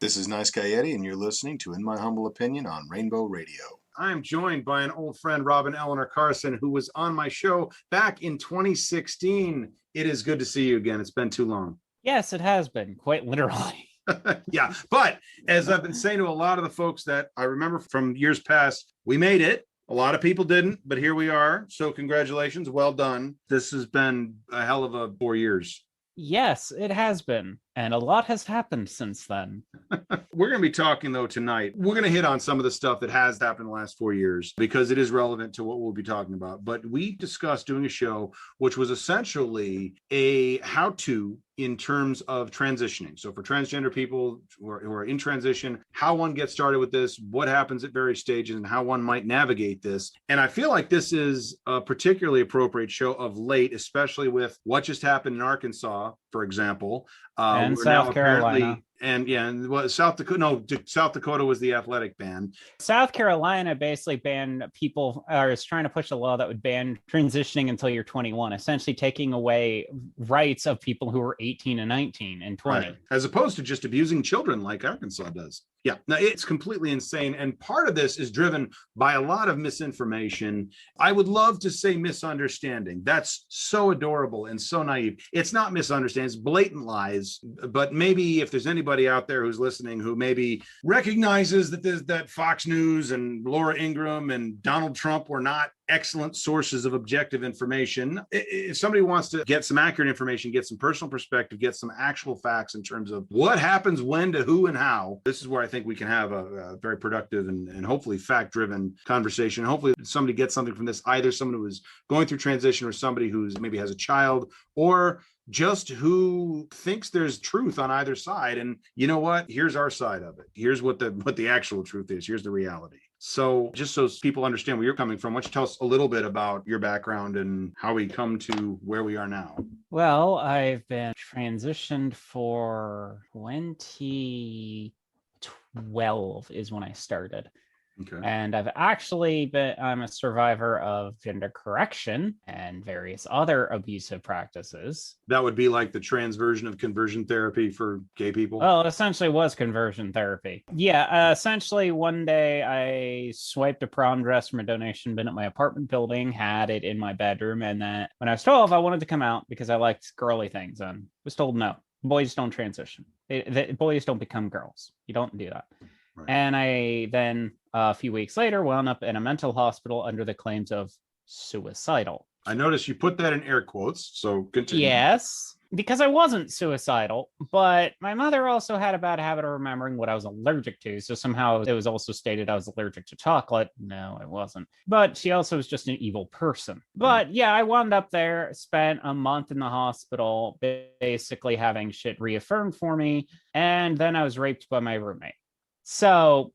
This is Nice Guy Eddie, and you're listening to In My Humble Opinion on Rainbow Radio. I'm joined by an old friend, Robyn Carson, who was on my show back in 2016. It is good to see you again. It's been too long. Yes, it has been, quite literally. Yeah, but as I've been saying to a lot of the folks that I remember from years past, we made it. A lot of people didn't, but here we are. So congratulations. Well done. This has been a hell of a 4 years. Yes, it has been. And a lot has happened since then. We're going to be talking, though, tonight. We're going to hit on some of the stuff that has happened in the last 4 years because it is relevant to what we'll be talking about. But we discussed doing a show which was essentially a how-to in terms of transitioning. So for transgender people who are in transition, how one gets started with this, what happens at various stages, and how one might navigate this. And I feel like this is a particularly appropriate show of late, especially with what just happened in Arkansas, for example. And South Carolina. South Dakota was the athletic ban. South Carolina basically banned people, or is trying to push a law that would ban transitioning until you're 21, essentially taking away rights of people who are 18 and 19 and 20. Right. As opposed to just abusing children like Arkansas does. Yeah, now it's completely insane. And part of this is driven by a lot of misinformation. I would love to say misunderstanding. That's so adorable and so naive. It's not misunderstanding, it's blatant lies. But maybe if there's anybody out there who's listening who maybe recognizes that Fox News and Laura Ingraham and Donald Trump were not excellent sources of objective information. If somebody wants to get some accurate information, get some personal perspective, get some actual facts in terms of what happens when to who and how, this is where I think we can have a very productive and hopefully fact-driven conversation. Hopefully somebody gets something from this, either someone who is going through transition or somebody who's maybe has a child or just who thinks there's truth on either side. And you know what? Here's our side of it. Here's what the actual truth is. Here's the reality. So just so people understand where you're coming from, why don't you tell us a little bit about your background and how we come to where we are now? Well, I've been transitioned for 2012 is when I started. Okay. And I'm a survivor of gender correction and various other abusive practices. That would be like the trans version of conversion therapy for gay people? Well, it essentially was conversion therapy. Yeah, essentially one day I swiped a prom dress from a donation bin at my apartment building, had it in my bedroom, and then when I was 12, I wanted to come out because I liked girly things and was told no, boys don't transition. Boys don't become girls. You don't do that. Right. And I then a few weeks later wound up in a mental hospital under the claims of suicidal. I noticed you put that in air quotes, so continue. Yes, because I wasn't suicidal, but my mother also had a bad habit of remembering what I was allergic to. So somehow it was also stated I was allergic to chocolate. No, I wasn't. But she also was just an evil person. But yeah, I wound up there, spent a month in the hospital, basically having shit reaffirmed for me. And then I was raped by my roommate. So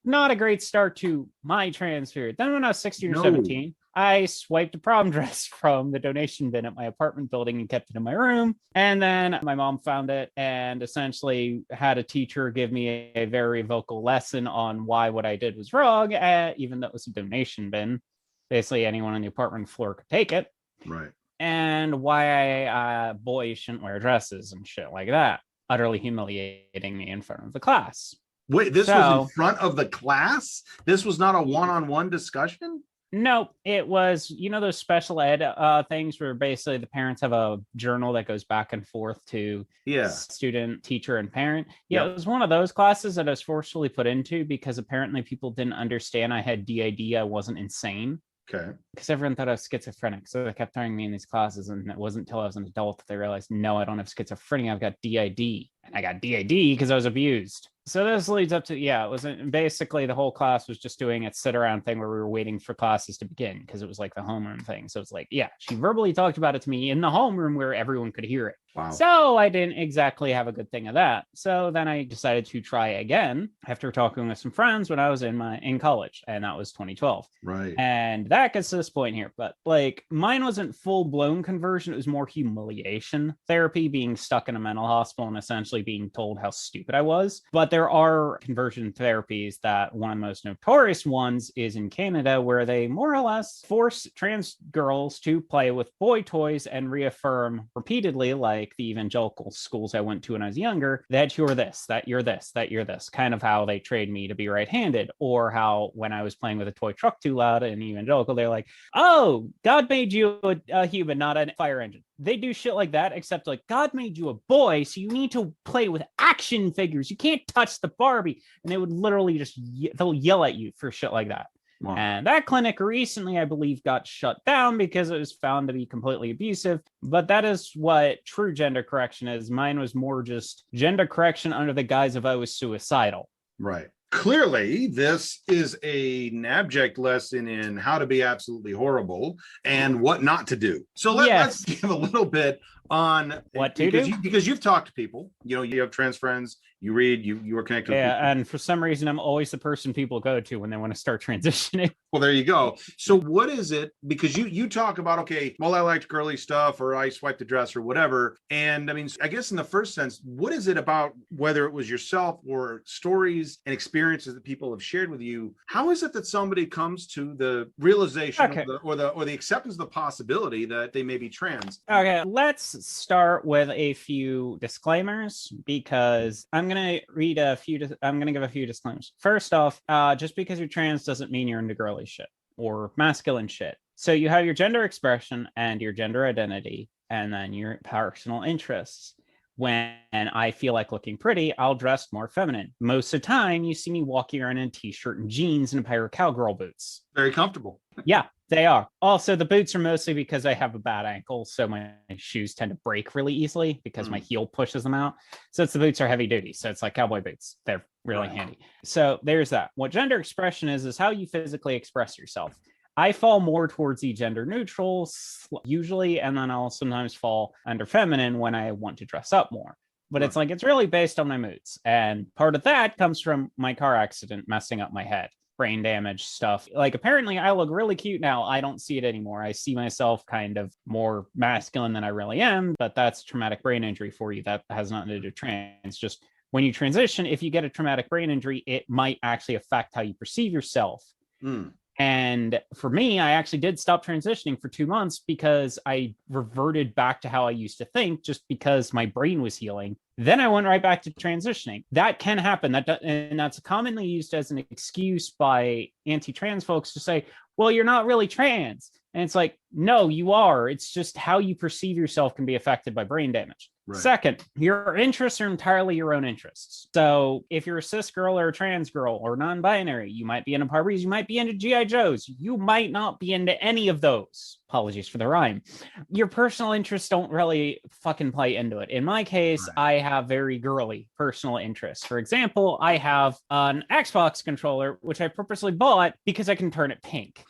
not a great start to my trans period. Then when I was 16 or 17, I swiped a prom dress from the donation bin at my apartment building and kept it in my room. And then my mom found it and essentially had a teacher give me a very vocal lesson on why what I did was wrong, even though it was a donation bin. Basically, anyone on the apartment floor could take it. Right. And why boys shouldn't wear dresses and shit like that. Utterly humiliating me in front of the class. Wait, this was in front of the class? This was not a one-on-one discussion? No, it was, those special ed things where basically the parents have a journal that goes back and forth to student, teacher, and parent. Yeah, It was one of those classes that I was forcefully put into because apparently people didn't understand I had DID. I wasn't insane. Okay. Because everyone thought I was schizophrenic. So they kept throwing me in these classes. And it wasn't until I was an adult that they realized, no, I don't have schizophrenia. I've got DID. And I got DID because I was abused. So this leads up to, it wasn't basically the whole class was just doing a sit around thing where we were waiting for classes to begin because it was like the homeroom thing. So it's like, she verbally talked about it to me in the homeroom where everyone could hear it. Wow. So I didn't exactly have a good thing of that. So then I decided to try again after talking with some friends when I was in college, and that was 2012. Right. And that gets to this point here. But like mine wasn't full blown conversion. It was more humiliation therapy, being stuck in a mental hospital and essentially being told how stupid I was. But there are conversion therapies that one of the most notorious ones is in Canada, where they more or less force trans girls to play with boy toys and reaffirm repeatedly, like, like the evangelical schools I went to when I was younger, that you're this, that you're this, that you're this, kind of how they trained me to be right-handed, or how when I was playing with a toy truck too loud in evangelical, they're like, oh, God made you a human, not a fire engine. They do shit like that, except like God made you a boy, so you need to play with action figures. You can't touch the Barbie. And they would literally just, they'll yell at you for shit like that. Wow. And that clinic recently, I believe, got shut down because it was found to be completely abusive. But that is what true gender correction is. Mine was more just gender correction under the guise of I was suicidal. Right. Clearly, this is an abject lesson in how to be absolutely horrible and what not to do. So let's give a little bit on what to do, because you've talked to people. You know, you have trans friends. You read. You are connected. Yeah, with people. And for some reason, I'm always the person people go to when they want to start transitioning. Well, there you go. So what is it? Because you talk about, okay, well, I liked girly stuff, or I swiped the dress, or whatever. And I mean, I guess in the first sense, what is it about, whether it was yourself or stories and experiences that people have shared with you? How is it that somebody comes to the realization or the acceptance of the possibility that they may be trans? Okay, let's start with a few disclaimers, because I'm gonna give a few disclaimers. First off, just because you're trans doesn't mean you're into girly shit or masculine shit. So you have your gender expression and your gender identity, and then your personal interests. When I feel like looking pretty, I'll dress more feminine. Most of the time, you see me walking around in a t-shirt and jeans and a pair of cowgirl boots. Very comfortable. Yeah, they are. Also, the boots are mostly because I have a bad ankle, so my shoes tend to break really easily because my heel pushes them out. So the boots are heavy duty. So it's like cowboy boots. They're really handy. So there's that. What gender expression is how you physically express yourself. I fall more towards the gender neutral usually, and then I'll sometimes fall under feminine when I want to dress up more. But it's like, it's really based on my moods. And part of that comes from my car accident messing up my head, brain damage stuff. Like, apparently I look really cute now. I don't see it anymore. I see myself kind of more masculine than I really am, but that's traumatic brain injury for you. That has nothing to do with trans. Just when you transition, if you get a traumatic brain injury, it might actually affect how you perceive yourself. And for me, I actually did stop transitioning for 2 months because I reverted back to how I used to think, just because my brain was healing. Then I went right back to transitioning. That can happen. And that's commonly used as an excuse by anti-trans folks to say, well, you're not really trans. And it's like, no, you are. It's just how you perceive yourself can be affected by brain damage. Right. Second, your interests are entirely your own interests. So if you're a cis girl or a trans girl or non-binary, you might be into Barbies, you might be into G.I. Joes. You might not be into any of those. Apologies for the rhyme. Your personal interests don't really fucking play into it. In my case, I have very girly personal interests. For example, I have an Xbox controller, which I purposely bought because I can turn it pink.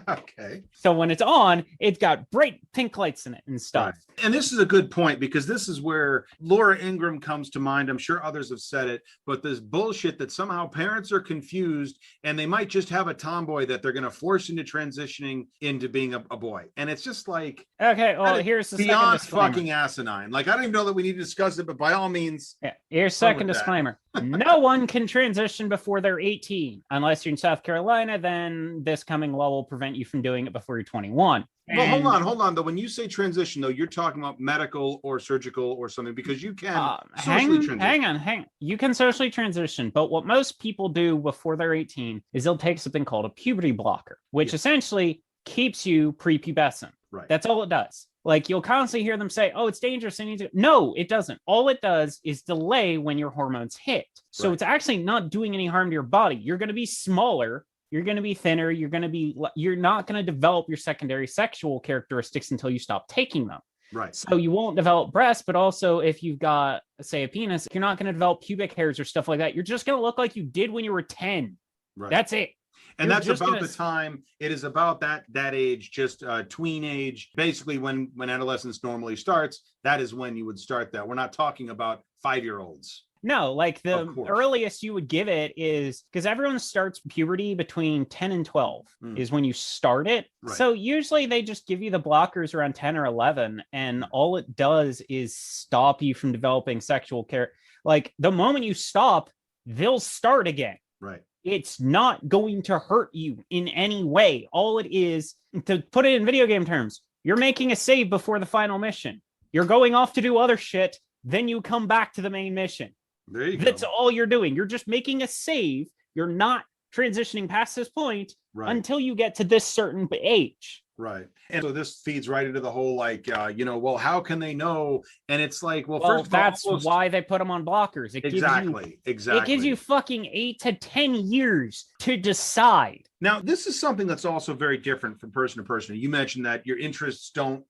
Okay. So when it's on, it's got bright pink lights in it and stuff. Right. And this is a good point, because this is where Laura Ingraham comes to mind. I'm sure others have said it, but this bullshit that somehow parents are confused and they might just have a tomboy that they're going to force into transitioning into being a boy. And it's just like, okay, well, here's the beyond second disclaimer. Fucking asinine. Like, I don't even know that we need to discuss it, but by all means. Yeah, here's second disclaimer. No one can transition before they're 18. Unless you're in South Carolina, then this coming law will prevent you from doing it before you're 21. Well, hold on, though. When you say transition, though, you're talking about medical or surgical or something, because you can hang on. You can socially transition, but what most people do before they're 18 is they'll take something called a puberty blocker, which essentially keeps you prepubescent. Right. That's all it does. Like, you'll constantly hear them say, oh, it's dangerous. I need to. No, it doesn't. All it does is delay when your hormones hit. So it's actually not doing any harm to your body. You're going to be smaller. You're going to be thinner. You're not going to develop your secondary sexual characteristics until you stop taking them. Right. So you won't develop breasts, but also if you've got, say, a penis, you're not going to develop pubic hairs or stuff like that. You're just going to look like you did when you were 10. Right. That's it. And that's about the time. It is about that age, just tween age, basically when adolescence normally starts. That is when you would start that. We're not talking about 5-year-olds. No, like the earliest you would give it is, because everyone starts puberty between 10 and 12 is when you start it. Right. So usually they just give you the blockers around 10 or 11, and all it does is stop you from developing sexual care. Like, the moment you stop, they'll start again. Right. It's not going to hurt you in any way. All it is, to put it in video game terms, you're making a save before the final mission. You're going off to do other shit. Then you come back to the main mission. There you go. That's all you're doing. You're just making a save. You're not transitioning past this point until you get to this certain age. Right. And so this feeds right into the whole, like, well, how can they know? And it's like, well first that's why they put them on blockers. Exactly. It gives you fucking 8 to 10 years to decide. Now, this is something that's also very different from person to person. You mentioned that your interests don't,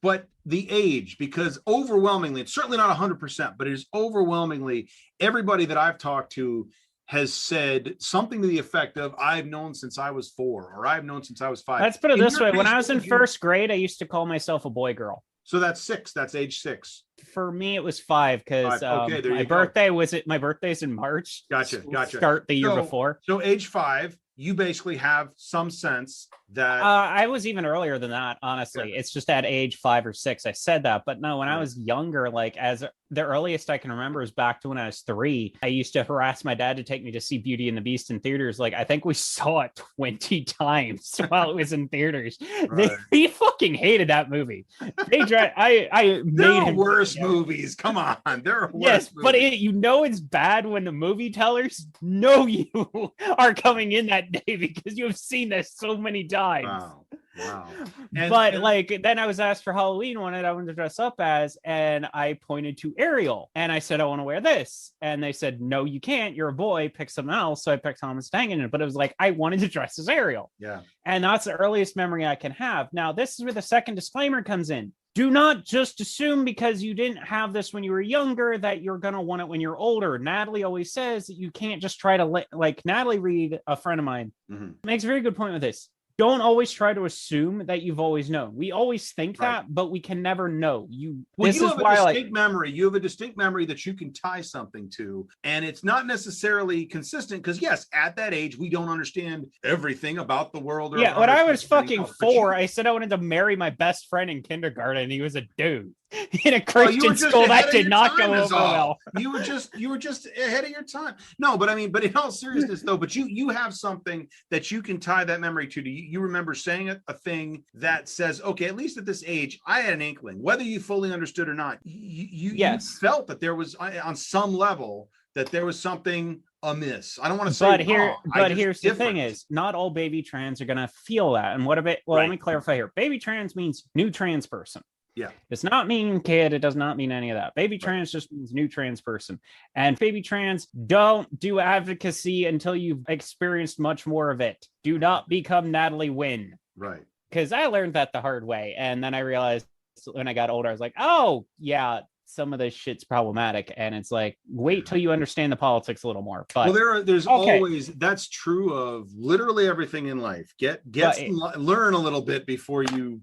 but the age, because overwhelmingly, it's certainly not 100%, but it is overwhelmingly everybody that I've talked to has said something to the effect of, I've known since I was 4, or I've known since I was 5. Let's put it this way. When I was in first grade, I used to call myself a boy girl. So that's 6. That's age 6. For me, it was 5 because my birthday's in March. Gotcha. Start the year before. So age 5, you basically have some sense that I was even earlier than that, honestly. It's just at age 5 or 6 I said that, but no, when I was younger, like as the earliest I can remember is back to when I was 3. I used to harass my dad to take me to see Beauty and the Beast in theaters. Like I think we saw it 20 times while it was in theaters. He fucking hated that movie. I made him worse movies. Come on, there are worse. Yes, movies. but it's bad when the movie tellers know you are coming in that day because you have seen this so many times. Wow. Then I was asked for Halloween what I wanted to dress up as, and I pointed to Ariel, and I said I want to wear this, and they said no, you can't. You're a boy. Pick something else. So I picked Thomas Tangen in it, but it was like I wanted to dress as Ariel. Yeah, and that's the earliest memory I can have. Now this is where the second disclaimer comes in. Do not just assume because you didn't have this when you were younger that you're going to want it when you're older. Natalie always says that you can't just try to like Natalie Reed, a friend of mine, makes a very good point with this. Don't always try to assume that you've always known. We always think that, but we can never know. You have a distinct memory. You have a distinct memory that you can tie something to, and it's not necessarily consistent because, yes, at that age, we don't understand everything about the world. When I was fucking 4, I said I wanted to marry my best friend in kindergarten, and he was a dude. In a Christian school, that did not go over well. You were just ahead of your time. No, but in all seriousness though, but you have something that you can tie that memory to. You remember saying a thing that says, okay, at least at this age, I had an inkling, whether you fully understood or not. You felt that there was on some level that there was something amiss. I don't want to say here's the thing is not all baby trans are gonna feel that. And let me clarify here. Baby trans means new trans person. Yeah. Does not mean kid. It does not mean any of that. Baby trans just means new trans person. And baby trans, don't do advocacy until you've experienced much more of it. Do not become Natalie Wynn. Right. Because I learned that the hard way. And then I realized when I got older, I was like, oh, yeah, some of this shit's problematic. And it's like, wait till you understand the politics a little more. But there's always, that's true of literally everything in life. Learn a little bit before you.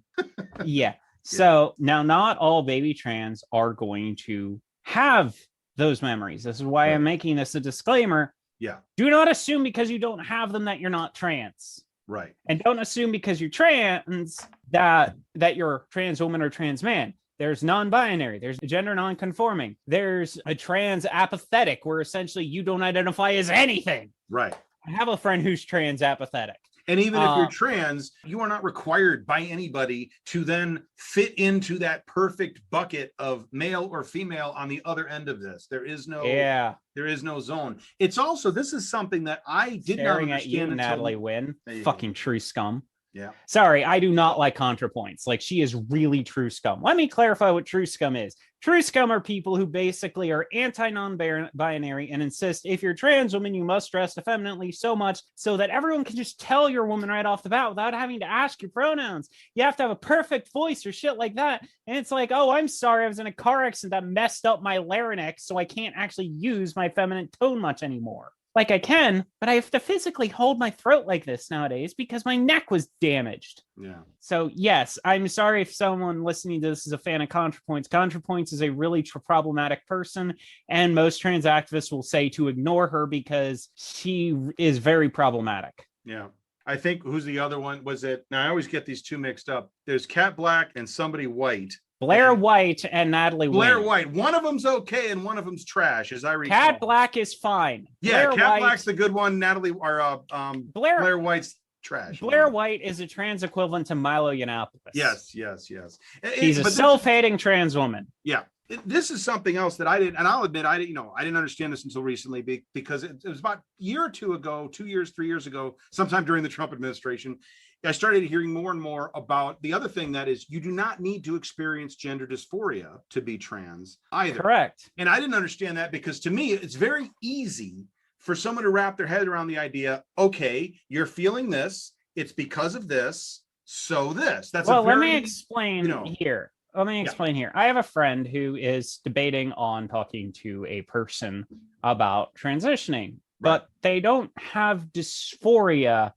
Yeah. So now not all baby trans are going to have those memories. This is why I'm making this a disclaimer. Yeah. Do not assume because you don't have them that you're not trans. Right. And don't assume because you're trans that you're trans woman or trans man. There's non-binary, there's gender non-conforming, there's a trans apathetic where essentially you don't identify as anything. Right. I have a friend who's trans apathetic. And even if you're trans, you are not required by anybody to then fit into that perfect bucket of male or female on the other end of this. There is no zone. It's also, this is something that I did not understand. At you, Natalie Wynn, fucking true scum. Yeah. Sorry, I do not like ContraPoints. Like, she is really true scum. Let me clarify what true scum is. True scum are people who basically are anti-non-binary and insist if you're a trans woman, you must dress effeminately so much so that everyone can just tell you're a woman right off the bat without having to ask your pronouns. You have to have a perfect voice or shit like that. And it's like, oh, I'm sorry, I was in a car accident that messed up my larynx, so I can't actually use my feminine tone much anymore. Like I can, but I have to physically hold my throat like this nowadays because my neck was damaged. Yeah. So yes, I'm sorry if someone listening to this is a fan of ContraPoints. ContraPoints is a really problematic person, and most trans activists will say to ignore her because she is very problematic. Yeah. I think who's the other one? Was it? Now I always get these two mixed up. There's Cat Black and somebody white. Blair White and Natalie Blair Wynn. White. One of them's okay and one of them's trash, as I recall. Cat Black is fine. Yeah, Cat Black's the good one. Natalie or Blair White's trash. Blair White is a trans equivalent to Milo Yiannopoulos. Yes. She's a self-hating trans woman. Yeah. This is something else that I didn't, and I'll admit, I didn't understand this until recently because it was about a year or two ago, 2 years, 3 years ago, sometime during the Trump administration. I started hearing more and more about the other thing, that is, you do not need to experience gender dysphoria to be trans either. Correct. And I didn't understand that because to me, it's very easy for someone to wrap their head around the idea, okay, you're feeling this, it's because of this, so this. That's let me explain here. Let me explain Yeah. here. I have a friend who is debating on talking to a person about transitioning, but they don't have dysphoria.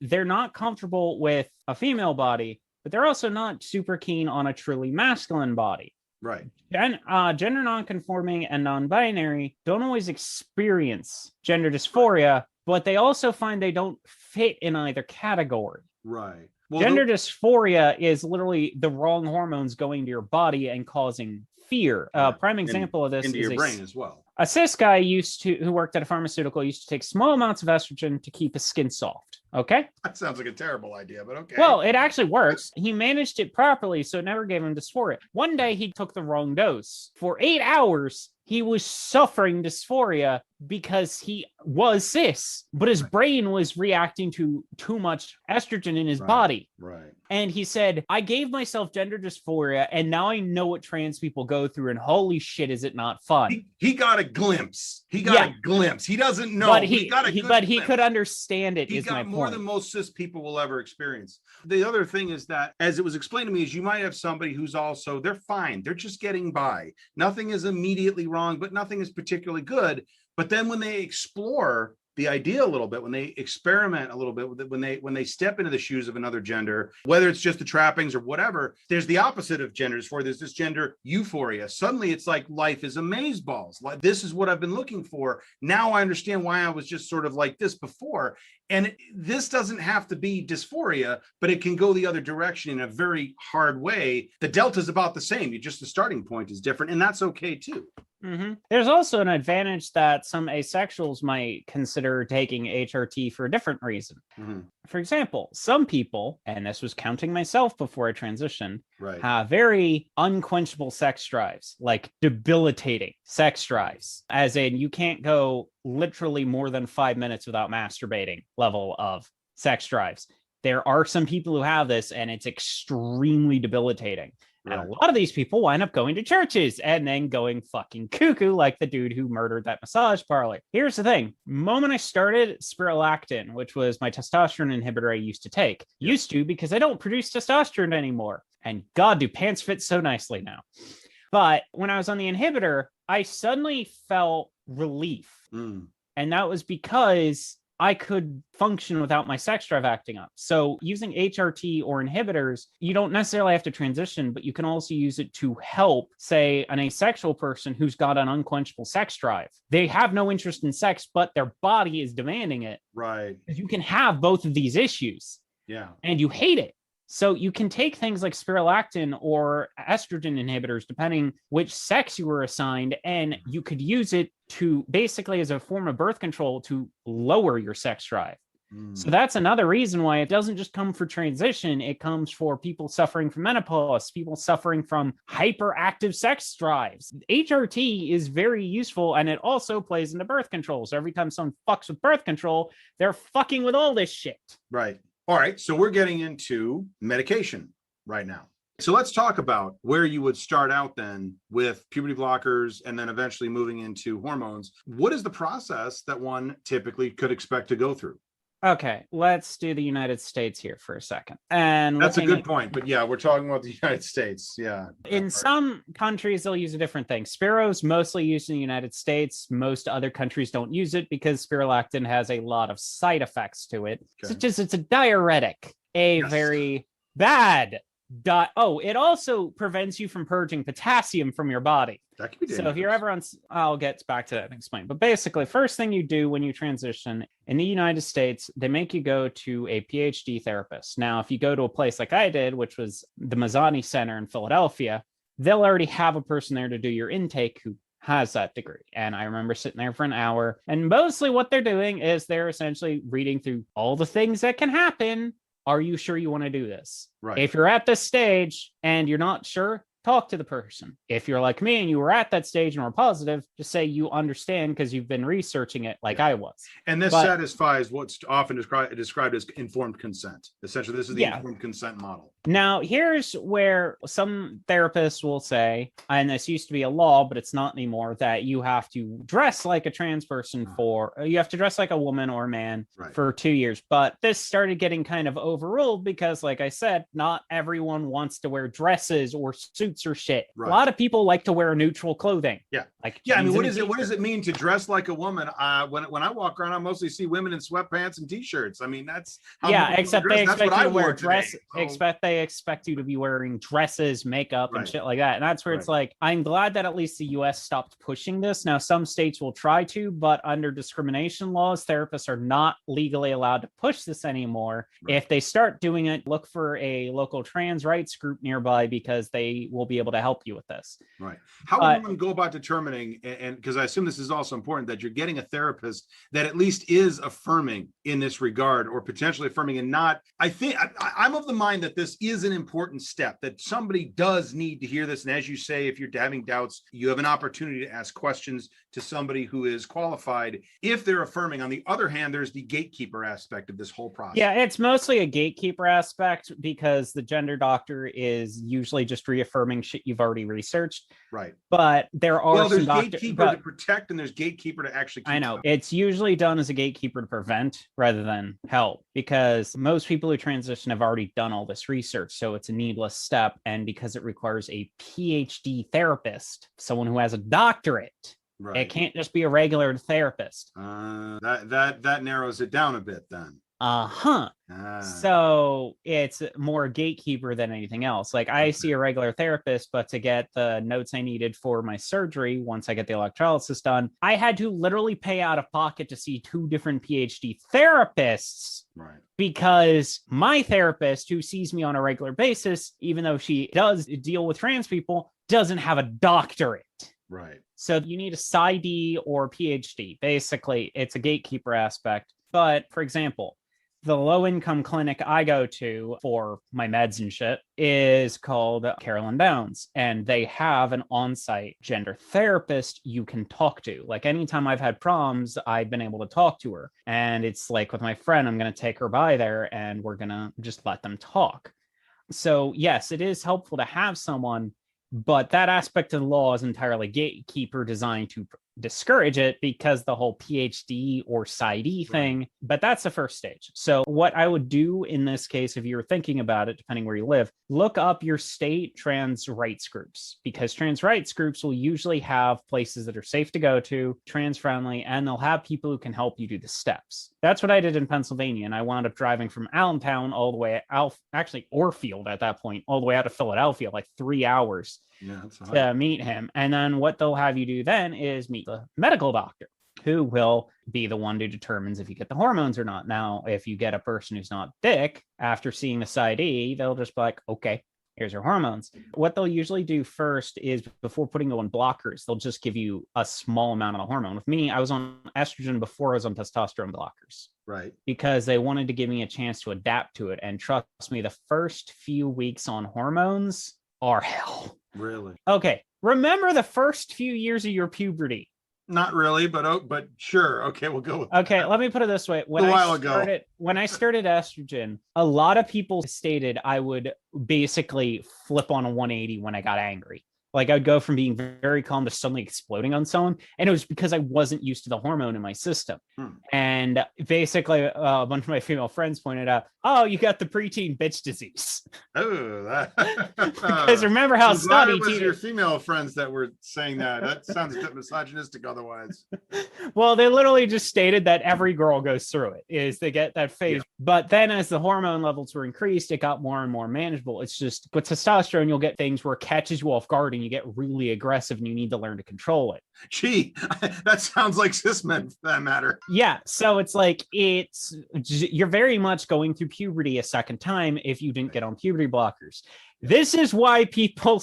They're not comfortable with a female body, but they're also not super keen on a truly masculine body. Right. Gender nonconforming and non-binary don't always experience gender dysphoria, but they also find they don't fit in either category. Right. Well, Gender dysphoria is literally the wrong hormones going to your body and causing fear. Prime example of this into is your brain as well. A cis guy who worked at a pharmaceutical used to take small amounts of estrogen to keep his skin soft. Okay. That sounds like a terrible idea, but okay. Well, it actually works. He managed it properly, so it never gave him dysphoria. One day he took the wrong dose. For 8 hours, he was suffering dysphoria because he was cis, but his brain was reacting to too much estrogen in his body. Right. And he said, I gave myself gender dysphoria, and now I know what trans people go through, and holy shit, is it not fun? He got a glimpse. He doesn't know. But he could understand it. He is got my more point. than most cis people will ever experience. The other thing is that, as it was explained to me, is you might have somebody who's also, they're fine. They're just getting by. Nothing is immediately wrong, but nothing is particularly good. But then when they explore the idea a little bit, when they experiment a little bit with it, when they step into the shoes of another gender, whether it's just the trappings or whatever, there's the opposite of gender dysphoria. There's this gender euphoria. Suddenly it's like life is amazeballs. Like, this is what I've been looking for. Now I understand why I was just sort of like this before. And this doesn't have to be dysphoria, but it can go the other direction in a very hard way. The delta is about the same. The starting point is different, and that's okay too. Mm-hmm. There's also an advantage that some asexuals might consider taking HRT for a different reason. Mm-hmm. For example, some people, and this was counting myself before I transitioned, Right. have very unquenchable sex drives, like debilitating sex drives, as in you can't go literally more than 5 minutes without masturbating level of sex drives. There are some people who have this, and it's extremely debilitating. Right. And a lot of these people wind up going to churches and then going fucking cuckoo like the dude who murdered that massage parlor. Here's the thing. The moment I started spironolactone, which was my testosterone inhibitor I used to take, because I don't produce testosterone anymore. And God, do pants fit so nicely now. But when I was on the inhibitor, I suddenly felt relief. Mm. And that was because I could function without my sex drive acting up. So using HRT or inhibitors, you don't necessarily have to transition, but you can also use it to help, say, an asexual person who's got an unquenchable sex drive. They have no interest in sex, but their body is demanding it. Right. You can have both of these issues. Yeah. And you hate it. So you can take things like spironolactone or estrogen inhibitors, depending which sex you were assigned, and you could use it to basically as a form of birth control to lower your sex drive. So that's another reason why it doesn't just come for transition. It comes for people suffering from menopause, people suffering from hyperactive sex drives. HRT is very useful, and it also plays into birth control. So every time someone fucks with birth control, they're fucking with all this shit. Right. All right. So we're getting into medication right now. So let's talk about where you would start out then with puberty blockers and then eventually moving into hormones. What is the process that one typically could expect to go through? Okay, let's do the United States here for a second. And that's a good point. But yeah, we're talking about the United States. Yeah. In some countries, they'll use a different thing. Spiro's mostly used in the United States. Most other countries don't use it because spironolactone has a lot of side effects to it, such as it's a diuretic, very bad. It also prevents you from purging potassium from your body. That could be dangerous. So if you're ever on, I'll get back to that and explain. But basically, first thing you do when you transition in the United States, they make you go to a PhD therapist. Now, if you go to a place like I did, which was the Mazzani Center in Philadelphia, they'll already have a person there to do your intake who has that degree. And I remember sitting there for an hour, and mostly what they're doing is they're essentially reading through all the things that can happen. Are you sure you want to do this? Right. If you're at this stage and you're not sure, talk to the person. If you're like me and you were at that stage and were positive, just say you understand because you've been researching it like I was. And this satisfies what's often described as informed consent. Essentially, this is the informed consent model. Now, here's where some therapists will say, and this used to be a law, but it's not anymore, that you have to dress like a trans person you have to dress like a woman or a man for 2 years. But this started getting kind of overruled because, like I said, not everyone wants to wear dresses or suits or shit. A lot of people like to wear neutral clothing. I mean, what does it mean to dress like a woman? When I walk around, I mostly see women in sweatpants and t-shirts. I mean, that's how except they expect you to wear dress. They expect you to be wearing dresses, makeup, and shit like that. And that's where it's like, I'm glad that at least the US stopped pushing this. Now, some states will try to, but under discrimination laws, therapists are not legally allowed to push this anymore. If they start doing it, look for a local trans rights group nearby because they will be able to help you with this. How would one go about determining, and because I assume this is also important, that you're getting a therapist that at least is affirming in this regard, or potentially affirming and not, I'm of the mind that this is an important step, that somebody does need to hear this. And as you say, if you're having doubts, you have an opportunity to ask questions to somebody who is qualified if they're affirming. On the other hand, there's the gatekeeper aspect of this whole process. Yeah, it's mostly a gatekeeper aspect because the gender doctor is usually just reaffirming shit you've already researched. But there are there's gatekeeper to protect and there's gatekeeper to actually keep. I know. It's usually done as a gatekeeper to prevent rather than help, because most people who transition have already done all this research. So it's a needless step. And because it requires a PhD therapist, someone who has a doctorate, it can't just be a regular therapist. That narrows it down a bit then. So it's more gatekeeper than anything else. Like I see a regular therapist, but to get the notes I needed for my surgery, once I get the electrolysis done, I had to literally pay out of pocket to see 2 different PhD therapists. Because my therapist, who sees me on a regular basis, even though she does deal with trans people, doesn't have a doctorate. So you need a PsyD or PhD. Basically, it's a gatekeeper aspect. But for example, the low-income clinic I go to for my meds and shit is called Carolyn Downs, and they have an on-site gender therapist you can talk to. Like anytime I've had problems, I've been able to talk to her. And it's like with my friend, I'm going to take her by there and we're going to just let them talk. So yes, it is helpful to have someone, but that aspect of the law is entirely gatekeeper, designed to discourage it because the whole PhD or PsyD thing, but that's the first stage. So what I would do in this case, if you're thinking about it, depending where you live, look up your state trans rights groups, because trans rights groups will usually have places that are safe to go to, trans friendly, and they'll have people who can help you do the steps. That's what I did in Pennsylvania. And I wound up driving from Allentown all the way out, actually Orfield at that point, all the way out to Philadelphia, like 3 hours to meet him. And then what they'll have you do then is meet the medical doctor, who will be the one who determines if you get the hormones or not. Now, if you get a person who's not thick, after seeing the PsyD, they'll just be like, okay, here's your hormones. What they'll usually do first is, before putting you on blockers, they'll just give you a small amount of the hormone. With me, I was on estrogen before I was on testosterone blockers. Because they wanted to give me a chance to adapt to it. And trust me, the first few weeks on hormones are hell. Really? Okay. Remember the first few years of your puberty? Not really, but sure. Okay, we'll go with that. Let me put it this way. When I started estrogen, a lot of people stated I would basically flip on a 180 when I got angry. Like I'd go from being very calm to suddenly exploding on someone. And it was because I wasn't used to the hormone in my system. And basically a bunch of my female friends pointed out, oh, you got the preteen bitch disease. Oh, because remember how study it was your female friends that were saying that. That sounds a bit misogynistic otherwise. Well, they literally just stated that every girl goes through it, is they get that phase. But then as the hormone levels were increased, it got more and more manageable. It's just with testosterone, you'll get things where it catches you off guard and you get really aggressive and you need to learn to control it. Gee, that sounds like cis men for that matter. Yeah. So it's like, you're very much going through puberty a second time if you didn't get on puberty blockers. This is why people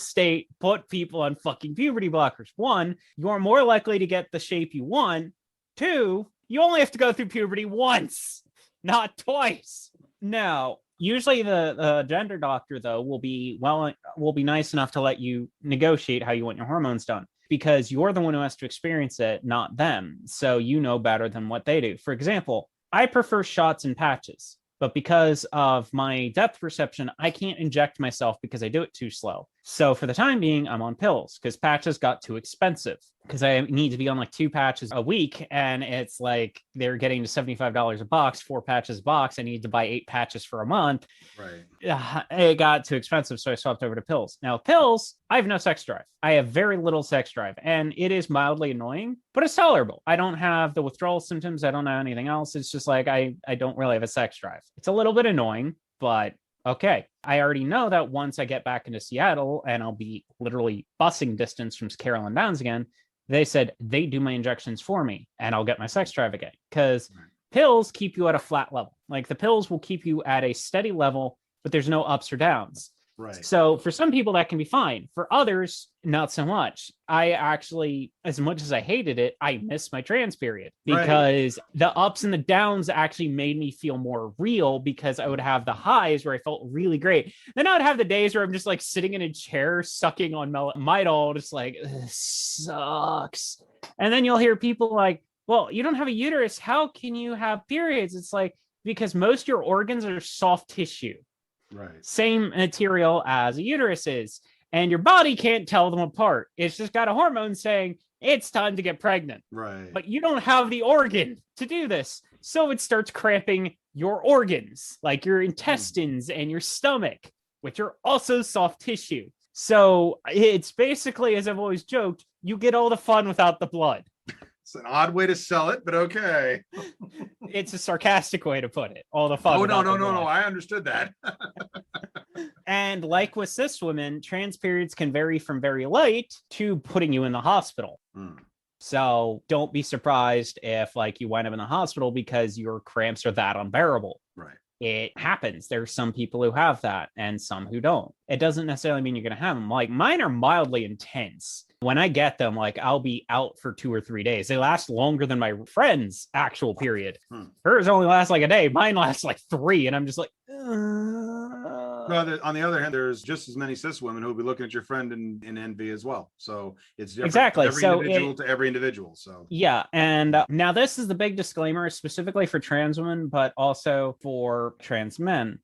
put people on fucking puberty blockers. 1, you're more likely to get the shape you want. 2, you only have to go through puberty once, not twice. Now, usually the gender doctor, though, will be nice enough to let you negotiate how you want your hormones done, because you're the one who has to experience it, not them. So you know better than what they do. For example, I prefer shots and patches, but because of my depth perception, I can't inject myself because I do it too slow. So for the time being, I'm on pills because patches got too expensive, because I need to be on like 2 patches a week. And it's like they're getting to $75 a box, 4 patches a box. I need to buy 8 patches for a month. Right. It got too expensive. So I swapped over to pills. Now, pills, I have no sex drive. I have very little sex drive, and it is mildly annoying, but it's tolerable. I don't have the withdrawal symptoms. I don't have anything else. It's just like I don't really have a sex drive. It's a little bit annoying, but okay. I already know that once I get back into Seattle and I'll be literally busing distance from Carolyn Downs again, they said they do my injections for me and I'll get my sex drive again, because pills keep you at a flat level. Like the pills will keep you at a steady level, but there's no ups or downs. Right. So for some people that can be fine. For others, not so much. I actually, as much as I hated it, I missed my trans period, because the ups and the downs actually made me feel more real, because I would have the highs where I felt really great. Then I would have the days where I'm just like sitting in a chair sucking on Midol, just like, this sucks. And then you'll hear people like, well, you don't have a uterus. How can you have periods? It's like, because most of your organs are soft tissue. Right. Same material as a uterus is, and your body can't tell them apart. It's just got a hormone saying it's time to get pregnant. Right. But you don't have the organ to do this. So it starts cramping your organs, like your intestines and your stomach, which are also soft tissue. So it's basically, as I've always joked, you get all the fun without the blood. It's an odd way to sell it, but okay. It's a sarcastic way to put it. All the fun. Oh, no. I understood that. And like with cis women, trans periods can vary from very light to putting you in the hospital. So don't be surprised if like you wind up in the hospital because your cramps are that unbearable. Right. It happens. There's some people who have that and some who don't. It doesn't necessarily mean you're going to have them. Like mine are mildly intense. When I get them, like I'll be out for 2 or 3 days. They last longer than my friend's actual period. Hers only lasts like a day. Mine lasts like 3. And I'm just like, Well, on the other hand, there's just as many cis women who will be looking at your friend in envy as well. So it's different. Exactly. Every individual to every individual. So yeah. And now this is the big disclaimer specifically for trans women, but also for trans men.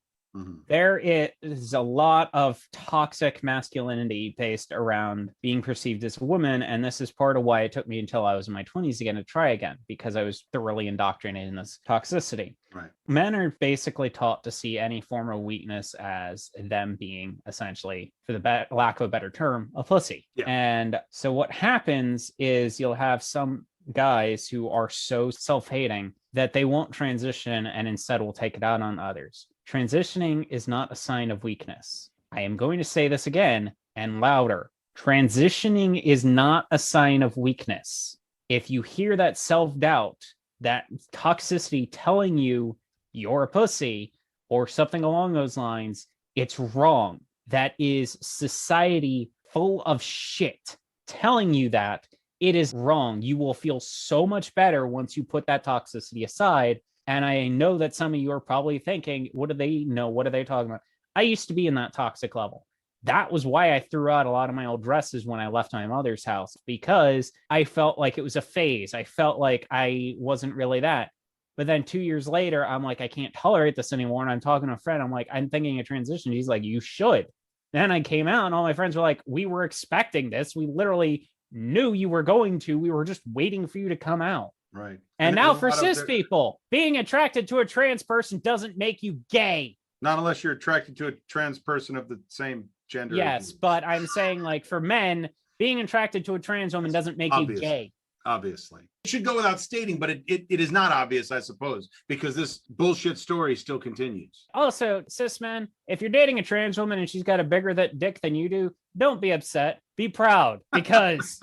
There is a lot of toxic masculinity based around being perceived as a woman. And this is part of why it took me until I was in my 20s again to try again, because I was thoroughly indoctrinated in this toxicity. Right. Men are basically taught to see any form of weakness as them being essentially, for the lack of a better term, a pussy. Yeah. And so what happens is you'll have some guys who are so self-hating that they won't transition and instead will take it out on others. Transitioning is not a sign of weakness. I am going to say this again and louder. Transitioning is not a sign of weakness. If you hear that self-doubt, that toxicity telling you you're a pussy or something along those lines, it's wrong. That is society full of shit telling you that. It is wrong. You will feel so much better once you put that toxicity aside. And I know that some of you are probably thinking, what do they know? What are they talking about? I used to be in that toxic level. That was why I threw out a lot of my old dresses when I left my mother's house, because I felt like it was a phase. I felt like I wasn't really that. But then 2 years later, I'm like, I can't tolerate this anymore. And I'm talking to a friend. I'm like, I'm thinking of transition. He's like, you should. Then I came out and all my friends were like, we were expecting this. We literally knew you were going to. We were just waiting for you to come out. Right. And now for cis people, being attracted to a trans person doesn't make you gay. Not unless you're attracted to a trans person of the same gender. Yes, but I'm saying like for men, being attracted to a trans woman doesn't make you gay. Obviously. It should go without stating, but it is not obvious, I suppose, because this bullshit story still continues. Also, cis men, if you're dating a trans woman and she's got a bigger dick than you do, don't be upset. Be proud, because...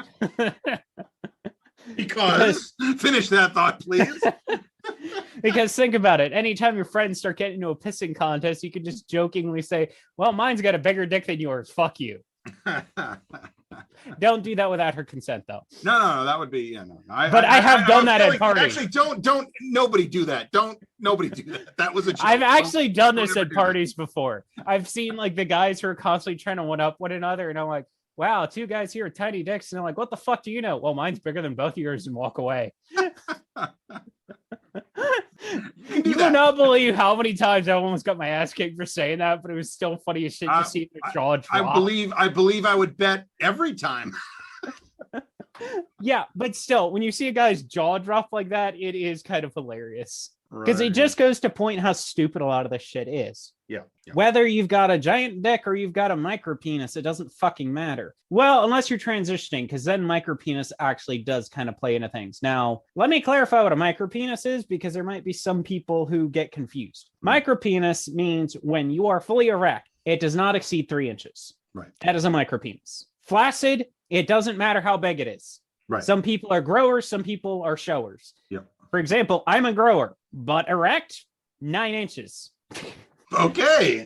Because finish that thought, please. Because think about it. Anytime your friends start getting into a pissing contest, you can just jokingly say, well, mine's got a bigger dick than yours. Fuck you. Don't do that without her consent, though. No, that would be, no. I have done that at parties. Actually, don't, nobody do that. Nobody do that. That was a joke. I've actually done this at parties before. I've seen like the guys who are constantly trying to one up one another, and I'm like, wow, two guys here with tiny dicks, and I'm like, what the fuck do you know? Well, mine's bigger than both of yours, and walk away. You will not believe how many times I almost got my ass kicked for saying that, but it was still funny as shit to see their jaw drop. I believe I would bet every time. Yeah, but still, when you see a guy's jaw drop like that, it is kind of hilarious. Because it just goes to point how stupid a lot of this shit is. Yeah. Whether you've got a giant dick or you've got a micro penis, it doesn't fucking matter. Well, unless you're transitioning, because then micro penis actually does kind of play into things. Now, let me clarify what a micro penis is, because there might be some people who get confused. Micro penis means when you are fully erect, it does not exceed 3 inches. Right. That is a micro penis. Flaccid, it doesn't matter how big it is. Right. Some people are growers, some people are showers. Yep. For example, I'm a grower, but erect, 9 inches. Okay.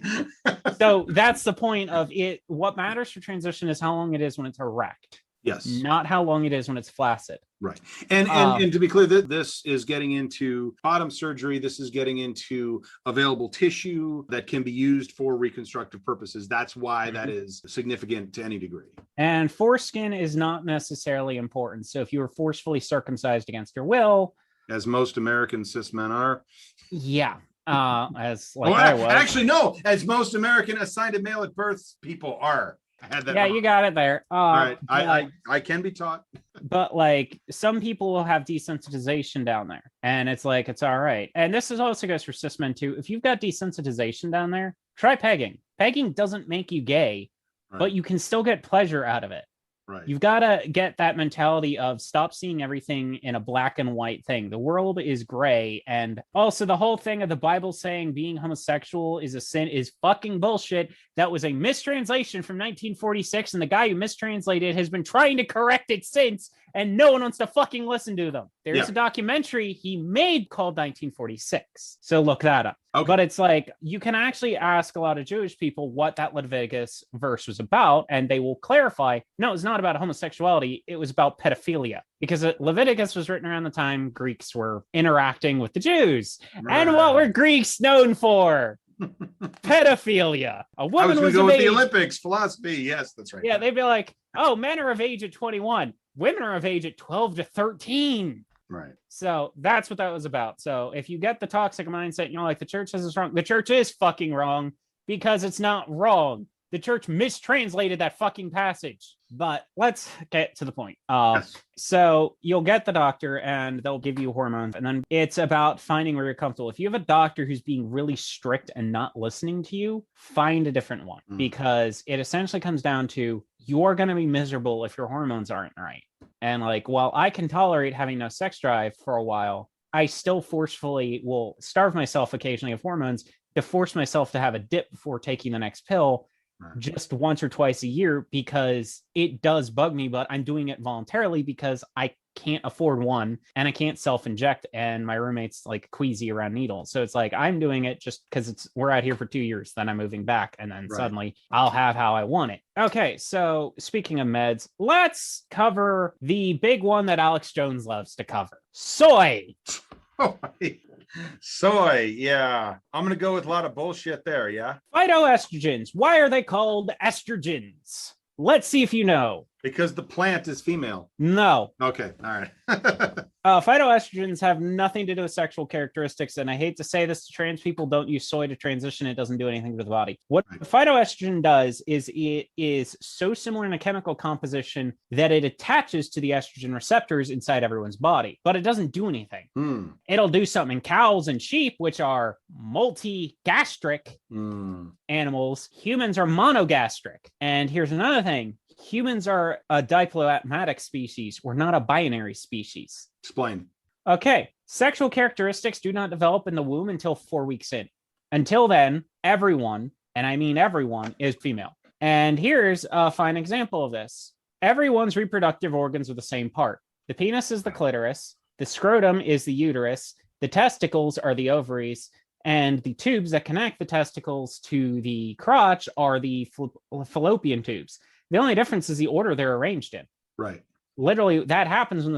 So that's the point of it. What matters for transition is how long it is when it's erect. Yes. Not how long it is when it's flaccid. Right. And to be clear, this is getting into bottom surgery. This is getting into available tissue that can be used for reconstructive purposes. That's why that is significant to any degree. And foreskin is not necessarily important. So if you were forcefully circumcised against your will, as most American cis men are. Yeah. As I was. Actually, no, as most American assigned to male at birth people are. I had that wrong. You got it there. All right. I can be taught. But like some people will have desensitization down there, and it's like, it's all right. And this is also goes for cis men too. If you've got desensitization down there, try pegging. Pegging doesn't make you gay, but you can still get pleasure out of it. Right. You've got to get that mentality of stop seeing everything in a black and white thing. The world is gray. And also the whole thing of the Bible saying being homosexual is a sin is fucking bullshit. That was a mistranslation from 1946. And the guy who mistranslated has been trying to correct it since. And no one wants to fucking listen to them. There's a documentary he made called 1946. So look that up. Okay. But it's like, you can actually ask a lot of Jewish people what that Leviticus verse was about, and they will clarify, no, it's not about homosexuality. It was about pedophilia. Because Leviticus was written around the time Greeks were interacting with the Jews. Right. And what were Greeks known for? Pedophilia. A woman was going to go with the Olympics, philosophy. Yes, that's right. Yeah, they'd be like, oh, men are of age at 21. Women are of age at 12 to 13. Right. So that's what that was about. So if you get the toxic mindset, like the church says it's wrong, the church is fucking wrong because it's not wrong. The church mistranslated that fucking passage. But let's get to the point. So you'll get the doctor and they'll give you hormones. And then it's about finding where you're comfortable. If you have a doctor who's being really strict and not listening to you, find a different one. Because it essentially comes down to you're going to be miserable if your hormones aren't right. And like, while I can tolerate having no sex drive for a while, I still forcefully will starve myself occasionally of hormones to force myself to have a dip before taking the next pill. Just once or twice a year, because it does bug me, but I'm doing it voluntarily because I can't afford one and I can't self-inject, and my roommate's like queasy around needles. So it's like, I'm doing it just because we're out here for 2 years, then I'm moving back, and then suddenly I'll have how I want it. Okay, so speaking of meds, let's cover the big one that Alex Jones loves to cover. Soy. Soy, yeah. I'm going to go with a lot of bullshit there, yeah? Phytoestrogens. Why are they called estrogens? Let's see if you know. Because the plant is female. No. Okay, all right. Phytoestrogens have nothing to do with sexual characteristics, and I hate to say this to trans people, don't use soy to transition. It doesn't do anything to the body. What phytoestrogen does is it is so similar in a chemical composition that it attaches to the estrogen receptors inside everyone's body, but it doesn't do anything. It'll do something in cows and sheep, which are multi-gastric animals. Humans are monogastric. And here's another thing. Humans are a diplomatic species. We're not a binary species. Explain. Okay. Sexual characteristics do not develop in the womb until 4 weeks in. Until then, everyone, and I mean everyone, is female. And here's a fine example of this. Everyone's reproductive organs are the same part. The penis is the clitoris. The scrotum is the uterus. The testicles are the ovaries, and the tubes that connect the testicles to the crotch are the fallopian tubes. The only difference is the order they're arranged in. Right. Literally, that happens when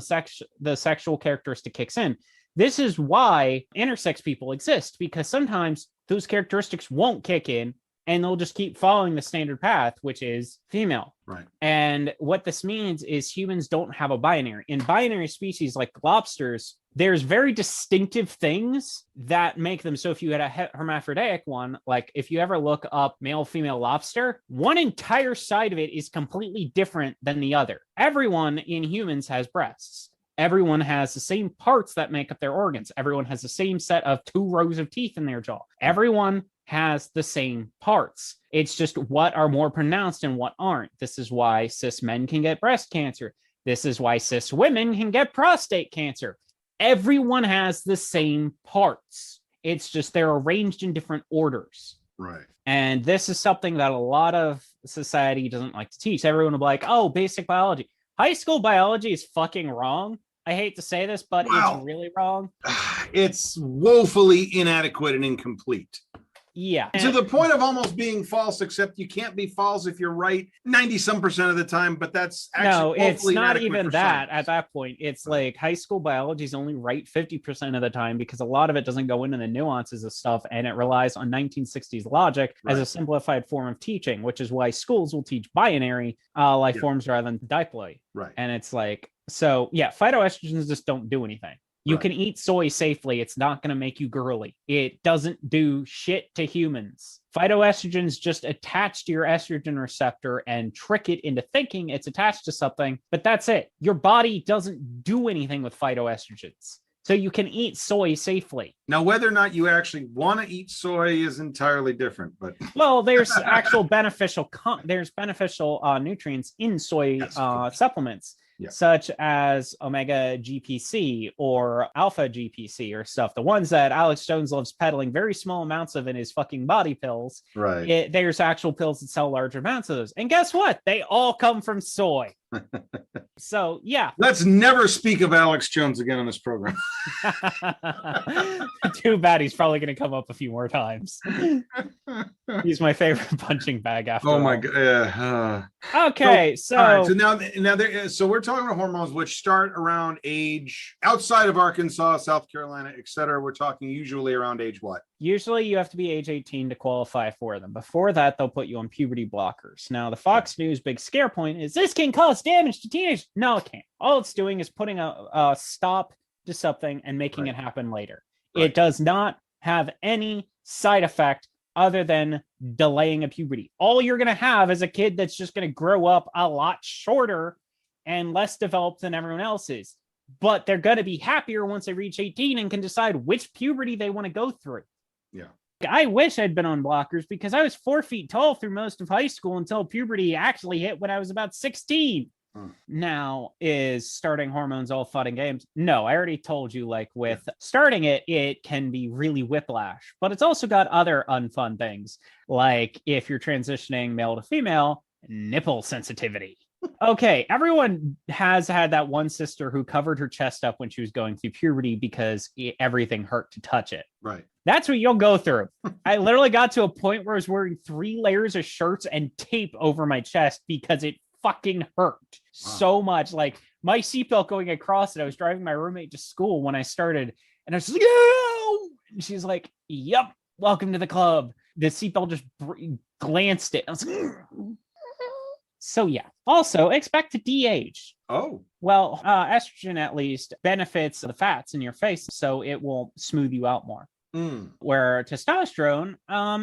the sexual characteristic kicks in. This is why intersex people exist, because sometimes those characteristics won't kick in and they'll just keep following the standard path, which is female. Right. And what this means is humans don't have a binary. In binary species like lobsters, there's very distinctive things that make them. So if you had a hermaphroditic one, like if you ever look up male, female lobster, one entire side of it is completely different than the other. Everyone in humans has breasts. Everyone has the same parts that make up their organs. Everyone has the same set of 2 rows of teeth in their jaw. Everyone has the same parts. It's just what are more pronounced and what aren't. This is why cis men can get breast cancer. This is why cis women can get prostate cancer. Everyone has the same parts. It's just they're arranged in different orders. Right. And this is something that a lot of society doesn't like to teach. Everyone will be like, oh, basic biology. High school biology is fucking wrong. I hate to say this, but it's really wrong. It's woefully inadequate and incomplete. Yeah. To the point of almost being false, except you can't be false if you're right 90-some% of the time, but that's actually no, it's not even that science. at that point. It's like high school biology is only right 50% of the time because a lot of it doesn't go into the nuances of stuff and it relies on 1960s logic as a simplified form of teaching, which is why schools will teach binary life forms rather than diploid. Right. And it's like, so yeah, phytoestrogens just don't do anything. You can eat soy safely. It's not going to make you girly. It doesn't do shit to humans. Phytoestrogens just attach to your estrogen receptor and trick it into thinking it's attached to something, but that's it. Your body doesn't do anything with phytoestrogens. So you can eat soy safely. Now, whether or not you actually want to eat soy is entirely different, but well, there's actual beneficial nutrients in soy supplements. Yeah. Such as omega GPC or alpha GPC or stuff. The ones that Alex Jones loves peddling very small amounts of in his fucking body pills. Right. There's actual pills that sell larger amounts of those. And guess what? They all come from soy. So, yeah. Let's never speak of Alex Jones again on this program. Too bad. He's probably going to come up a few more times. He's my favorite punching bag after all. My God. Okay, so all right, so we're talking about hormones which start around age outside of Arkansas, South Carolina, etc. We're talking usually around age what? Usually you have to be age 18 to qualify for them. Before that, they'll put you on puberty blockers. Now, the Fox News big scare point is this can cause damage to teenagers. No, it can't. All it's doing is putting a stop to something and making it happen later. It does not have any side effect other than delaying a puberty. All you're going to have is a kid that's just going to grow up a lot shorter and less developed than everyone else is. But they're going to be happier once they reach 18 and can decide which puberty they want to go through. Yeah. I wish I'd been on blockers because I was 4 feet tall through most of high school until puberty actually hit when I was about 16. Now, is starting hormones all fun and games? No, I already told you, like with starting it, it can be really whiplash, but it's also got other unfun things. Like if you're transitioning male to female, nipple sensitivity. Okay, everyone has had that one sister who covered her chest up when she was going through puberty because everything hurt to touch it. Right. That's what you'll go through. I literally got to a point where I was wearing 3 layers of shirts and tape over my chest because it fucking hurt so much. Like my seatbelt going across it. I was driving my roommate to school when I started, and I was like, "No!" And she's like, "Yep, welcome to the club." The seatbelt just glanced it. I was like, so yeah. Also, expect to de-age. Oh. Well, estrogen at least benefits the fats in your face, so it will smooth you out more. Where testosterone,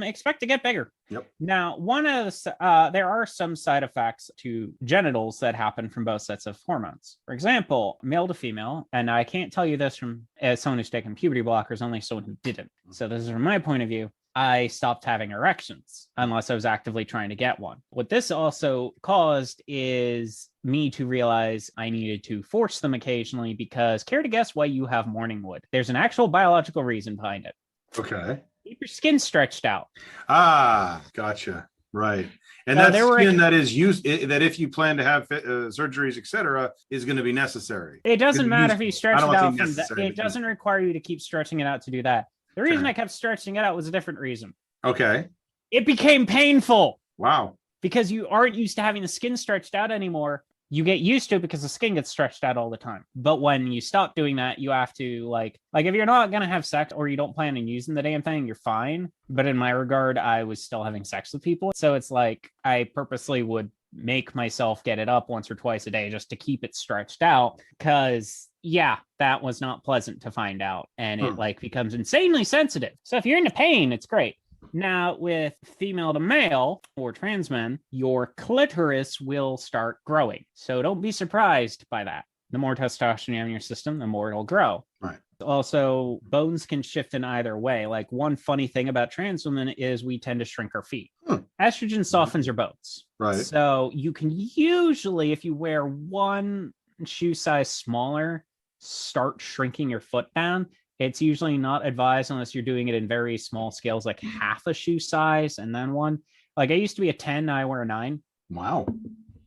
expect to get bigger. Yep. Now, one of the there are some side effects to genitals that happen from both sets of hormones. For example, male to female, and I can't tell you this from as someone who's taken puberty blockers, only someone who didn't. So this is from my point of view. I stopped having erections unless I was actively trying to get one. What this also caused is me to realize I needed to force them occasionally because care to guess why you have morning wood? There's an actual biological reason behind it. Okay. Keep your skin stretched out. Ah, gotcha. Right. And that's skin that is used, that if you plan to have surgeries, etc., is going to be necessary. It doesn't matter if you stretch it out from that. It doesn't useful. require you to keep stretching it out to do that. The reason I kept stretching it out was a different reason. Okay. It became painful. Wow. Because you aren't used to having the skin stretched out anymore. You get used to it because the skin gets stretched out all the time. But when you stop doing that, you have to like if you're not going to have sex or you don't plan on using the damn thing, you're fine. But in my regard, I was still having sex with people. So it's like I purposely would make myself get it up once or twice a day just to keep it stretched out. Because yeah, that was not pleasant to find out. And it like becomes insanely sensitive. So if you're into pain, it's great. Now, with female to male or trans men, your clitoris will start growing. So don't be surprised by that. The more testosterone you have in your system, the more it'll grow. Right. Also, bones can shift in either way. Like one funny thing about trans women is we tend to shrink our feet. Estrogen softens your bones. Right. So you can usually, if you wear one shoe size smaller, start shrinking your foot down. It's usually not advised unless you're doing it in very small scales, like half a shoe size and then one. Like I used to be a 10, now I wear a 9. Wow.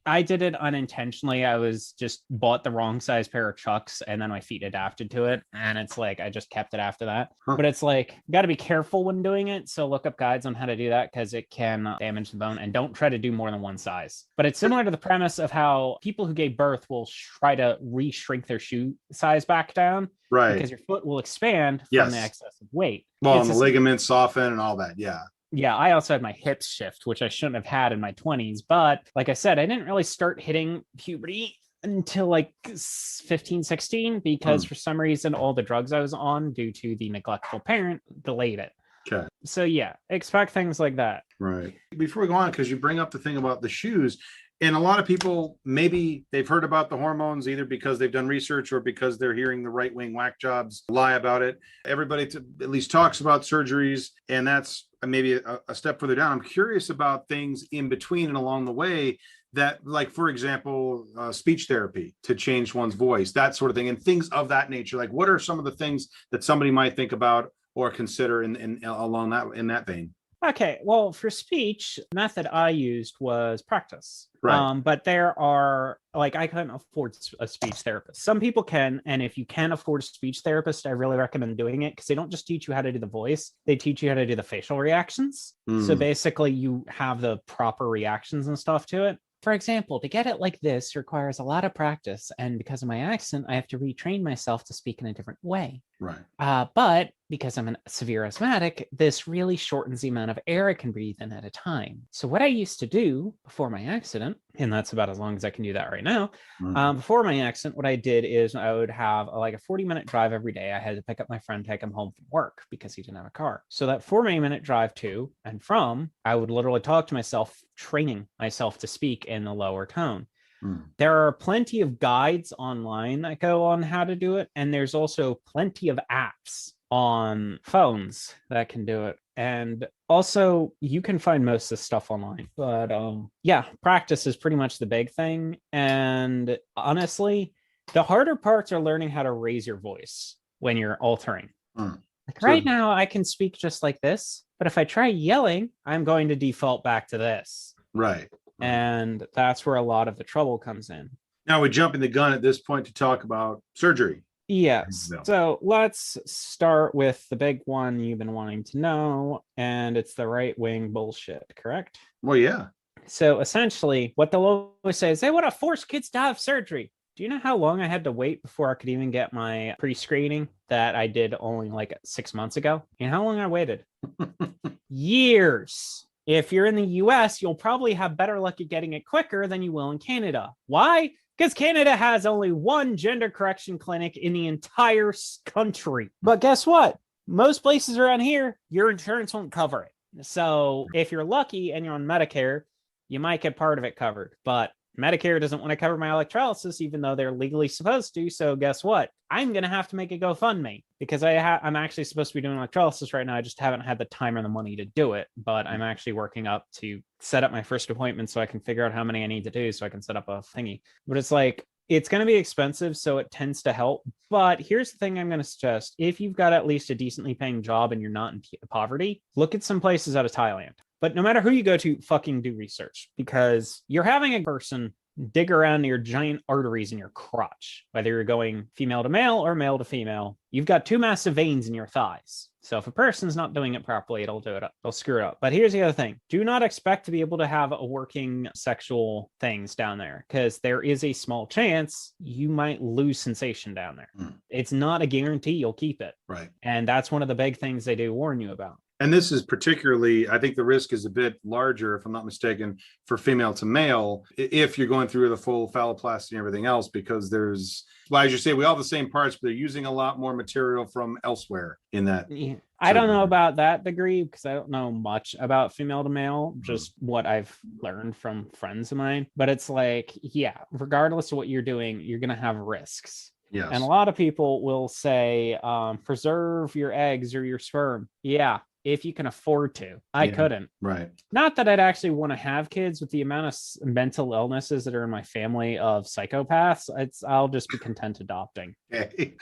I did it unintentionally. I was just bought the wrong size pair of Chucks and then my feet adapted to it. And it's like, I just kept it after that. But it's like, got to be careful when doing it. So look up guides on how to do that because it can damage the bone, and don't try to do more than one size. But it's similar to the premise of how people who gave birth will try to re-shrink their shoe size back down. Right. Because your foot will expand from the excessive weight. Well, and the ligaments soften and all that. Yeah. Yeah, I also had my hips shift, which I shouldn't have had in my 20s. But like I said, I didn't really start hitting puberty until like 15, 16, because for some reason, all the drugs I was on due to the neglectful parent delayed it. Okay. So yeah, expect things like that. Right. Before we go on, because you bring up the thing about the shoes, and a lot of people, maybe they've heard about the hormones either because they've done research or because they're hearing the right-wing whack jobs lie about it. Everybody at least talks about surgeries, and that's maybe a step further down. I'm curious about things in between and along the way that, like, for example, speech therapy to change one's voice, that sort of thing, and things of that nature. Like, what are some of the things that somebody might think about or consider in that vein? Okay, well, for speech, the method I used was practice. Right. But there are, like, I couldn't afford a speech therapist. Some people can, and if you can afford a speech therapist, I really recommend doing it because they don't just teach you how to do the voice, they teach you how to do the facial reactions. So basically, you have the proper reactions and stuff to it. For example, to get it like this requires a lot of practice, and because of my accent, I have to retrain myself to speak in a different way. Right. But because I'm a severe asthmatic, this really shortens the amount of air I can breathe in at a time. So what I used to do before my accident, and that's about as long as I can do that right now, before my accident, what I did is I would have like a 40-minute drive every day. I had to pick up my friend, take him home from work because he didn't have a car. So that 40-minute drive to and from, I would literally talk to myself, training myself to speak in the lower tone. There are plenty of guides online that go on how to do it. And there's also plenty of apps on phones that can do it. And also you can find most of this stuff online. But yeah, practice is pretty much the big thing. And honestly, the harder parts are learning how to raise your voice when you're altering. Like right now, I can speak just like this. But if I try yelling, I'm going to default back to this. Right. And that's where a lot of the trouble comes in. Now we're jumping the gun at this point to talk about surgery. Yes. So let's start with the big one you've been wanting to know, and it's the right-wing bullshit, correct? Well, yeah. So essentially, what they'll always say is they want to force kids to have surgery. Do you know how long I had to wait before I could even get my pre-screening that I did only like 6 months ago? You know how long I waited? Years. If you're in the US, you'll probably have better luck at getting it quicker than you will in Canada. Why? Because Canada has only one gender correction clinic in the entire country. But guess what? Most places around here, your insurance won't cover it. So if you're lucky and you're on Medicare, you might get part of it covered. But Medicare doesn't want to cover my electrolysis, even though they're legally supposed to. So guess what? I'm going to have to make a GoFundMe because I'm actually supposed to be doing electrolysis right now. I just haven't had the time or the money to do it. But I'm actually working up to set up my first appointment so I can figure out how many I need to do so I can set up a thingy. But it's like, it's going to be expensive, so it tends to help. But here's the thing I'm going to suggest. If you've got at least a decently paying job and you're not in poverty, look at some places out of Thailand. But no matter who you go to, fucking do research, because you're having a person dig around your giant arteries in your crotch, whether you're going female to male or male to female. You've got two massive veins in your thighs. So if a person's not doing it properly, it'll do it up. It'll screw it up. But here's the other thing. Do not expect to be able to have a working sexual things down there, because there is a small chance you might lose sensation down there. It's not a guarantee you'll keep it. Right. And that's one of the big things they do warn you about. And this is particularly, I think the risk is a bit larger, if I'm not mistaken, for female to male, if you're going through the full phalloplasty and everything else, because there's, well, as you say, we all have the same parts, but they're using a lot more material from elsewhere in that. Yeah. I don't know about that degree, because I don't know much about female to male, just what I've learned from friends of mine. But it's like, yeah, regardless of what you're doing, you're going to have risks. Yes. And a lot of people will say, preserve your eggs or your sperm. Yeah. If you can afford to. I couldn't. Right. Not that I'd actually want to have kids. With the amount of mental illnesses that are in my family of psychopaths, I'll just be content adopting. Okay.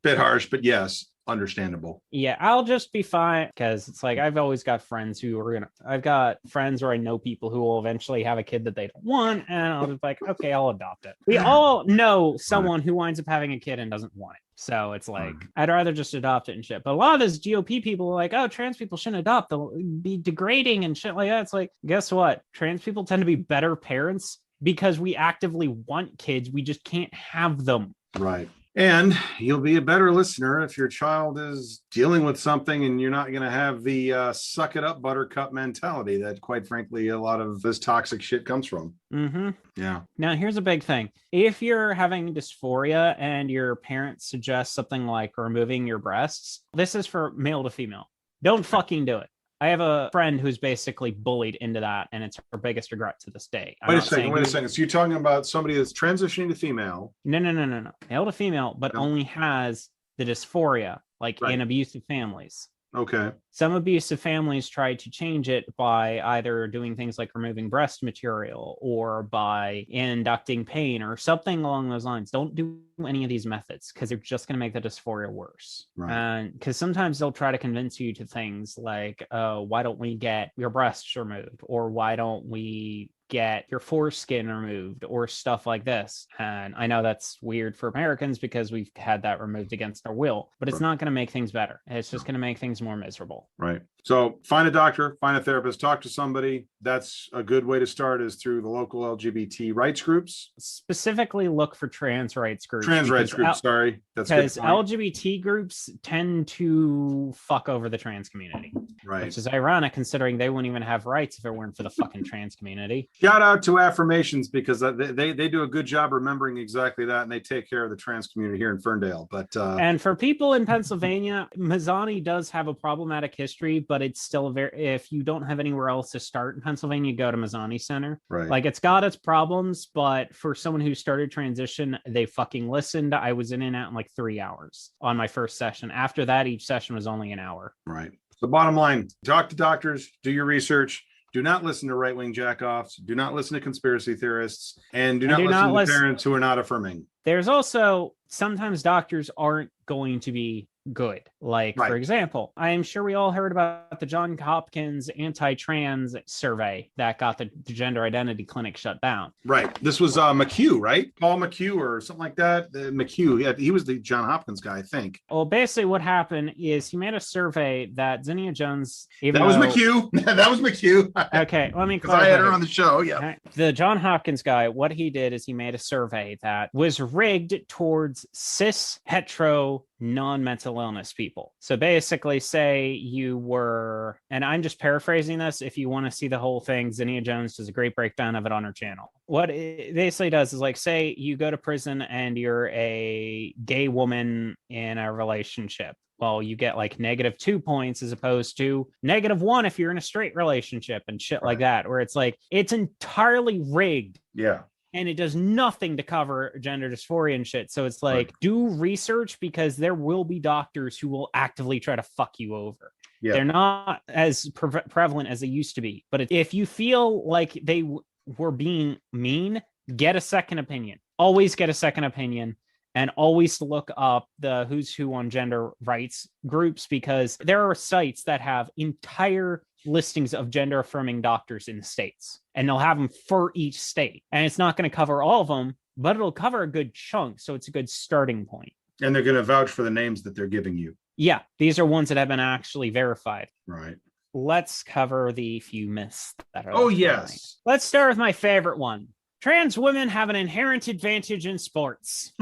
Bit harsh, but yes, understandable. Yeah, I'll just be fine, because it's like I've always got friends who are I've got friends where I know people who will eventually have a kid that they don't want, and I'll just like, okay, I'll adopt it. We all know someone who winds up having a kid and doesn't want it. So it's like, I'd rather just adopt it and shit. But a lot of those GOP people are like, oh, trans people shouldn't adopt. They'll be degrading and shit like that. It's like, guess what? Trans people tend to be better parents because we actively want kids. We just can't have them. Right. And you'll be a better listener if your child is dealing with something and you're not going to have the suck it up buttercup mentality that, quite frankly, a lot of this toxic shit comes from. Mm-hmm. Yeah. Now, here's a big thing. If you're having dysphoria and your parents suggest something like removing your breasts, this is for male to female. Don't fucking do it. I have a friend who's basically bullied into that, and it's her biggest regret to this day. Wait a second. So you're talking about somebody that's transitioning to female? No. Male to female, but only has the dysphoria, like in abusive families. Okay. Some abusive families try to change it by either doing things like removing breast material or by inducting pain or something along those lines. Don't do any of these methods, because they're just going to make the dysphoria worse. Right. And because sometimes they'll try to convince you to things like, why don't we get your breasts removed? Or why don't we get your foreskin removed, or stuff like this. And I know that's weird for Americans because we've had that removed against our will, but it's not going to make things better. It's just going to make things more miserable. Right. So find a doctor, find a therapist, talk to somebody. That's a good way to start, is through the local LGBT rights groups. Specifically look for trans rights groups. Sorry. That's because LGBT groups tend to fuck over the trans community. Right. Which is ironic, considering they wouldn't even have rights if it weren't for the fucking trans community. Shout out to Affirmations, because they do a good job remembering exactly that, and they take care of the trans community here in Ferndale. But and for people in Pennsylvania, Mazzani does have a problematic history, but it's still if you don't have anywhere else to start in Pennsylvania, go to Mazzani Center. Right. Like, it's got its problems, but for someone who started transition, they fucking listened. I was in and out in like 3 hours on my first session. After that, each session was only an hour. Right. The bottom line, talk to doctors, do your research. Do not listen to right-wing jackoffs. Do not listen to conspiracy theorists. And do not listen to parents who are not affirming. There's also, sometimes doctors aren't going to be good. Like, for example, I am sure we all heard about the Johns Hopkins anti-trans survey that got the gender identity clinic shut down. Right. This was McHugh, right? Paul McHugh or something like that. McHugh. Yeah, he was the Johns Hopkins guy, I think. Well, basically what happened is he made a survey that Zinnia Jones... That was McHugh. That was McHugh. Okay, let me clarify. I had her on the show, yeah. The Johns Hopkins guy, what he did is he made a survey that was rigged towards cis, hetero, non-mental illness people. So basically, say you were, and I'm just paraphrasing this, if you want to see the whole thing, Zinnia Jones does a great breakdown of it on her channel. What it basically does is, like, say you go to prison and you're a gay woman in a relationship. Well, you get like -2 points as opposed to -1 if you're in a straight relationship and shit like that, where it's like, it's entirely rigged. Yeah. And it does nothing to cover gender dysphoria and shit. So it's like, do research, because there will be doctors who will actively try to fuck you over. Yeah. They're not as prevalent as they used to be. But if you feel like they were being mean, get a second opinion. Always get a second opinion. And always look up the who's who on gender rights groups, because there are sites that have entire listings of gender affirming doctors in the states, and they'll have them for each state. And it's not going to cover all of them, but it'll cover a good chunk. So it's a good starting point. And they're going to vouch for the names that they're giving you. Yeah, these are ones that have been actually verified. Right. Let's cover the few myths that are. Oh, yes. Let's start with my favorite one. Trans women have an inherent advantage in sports.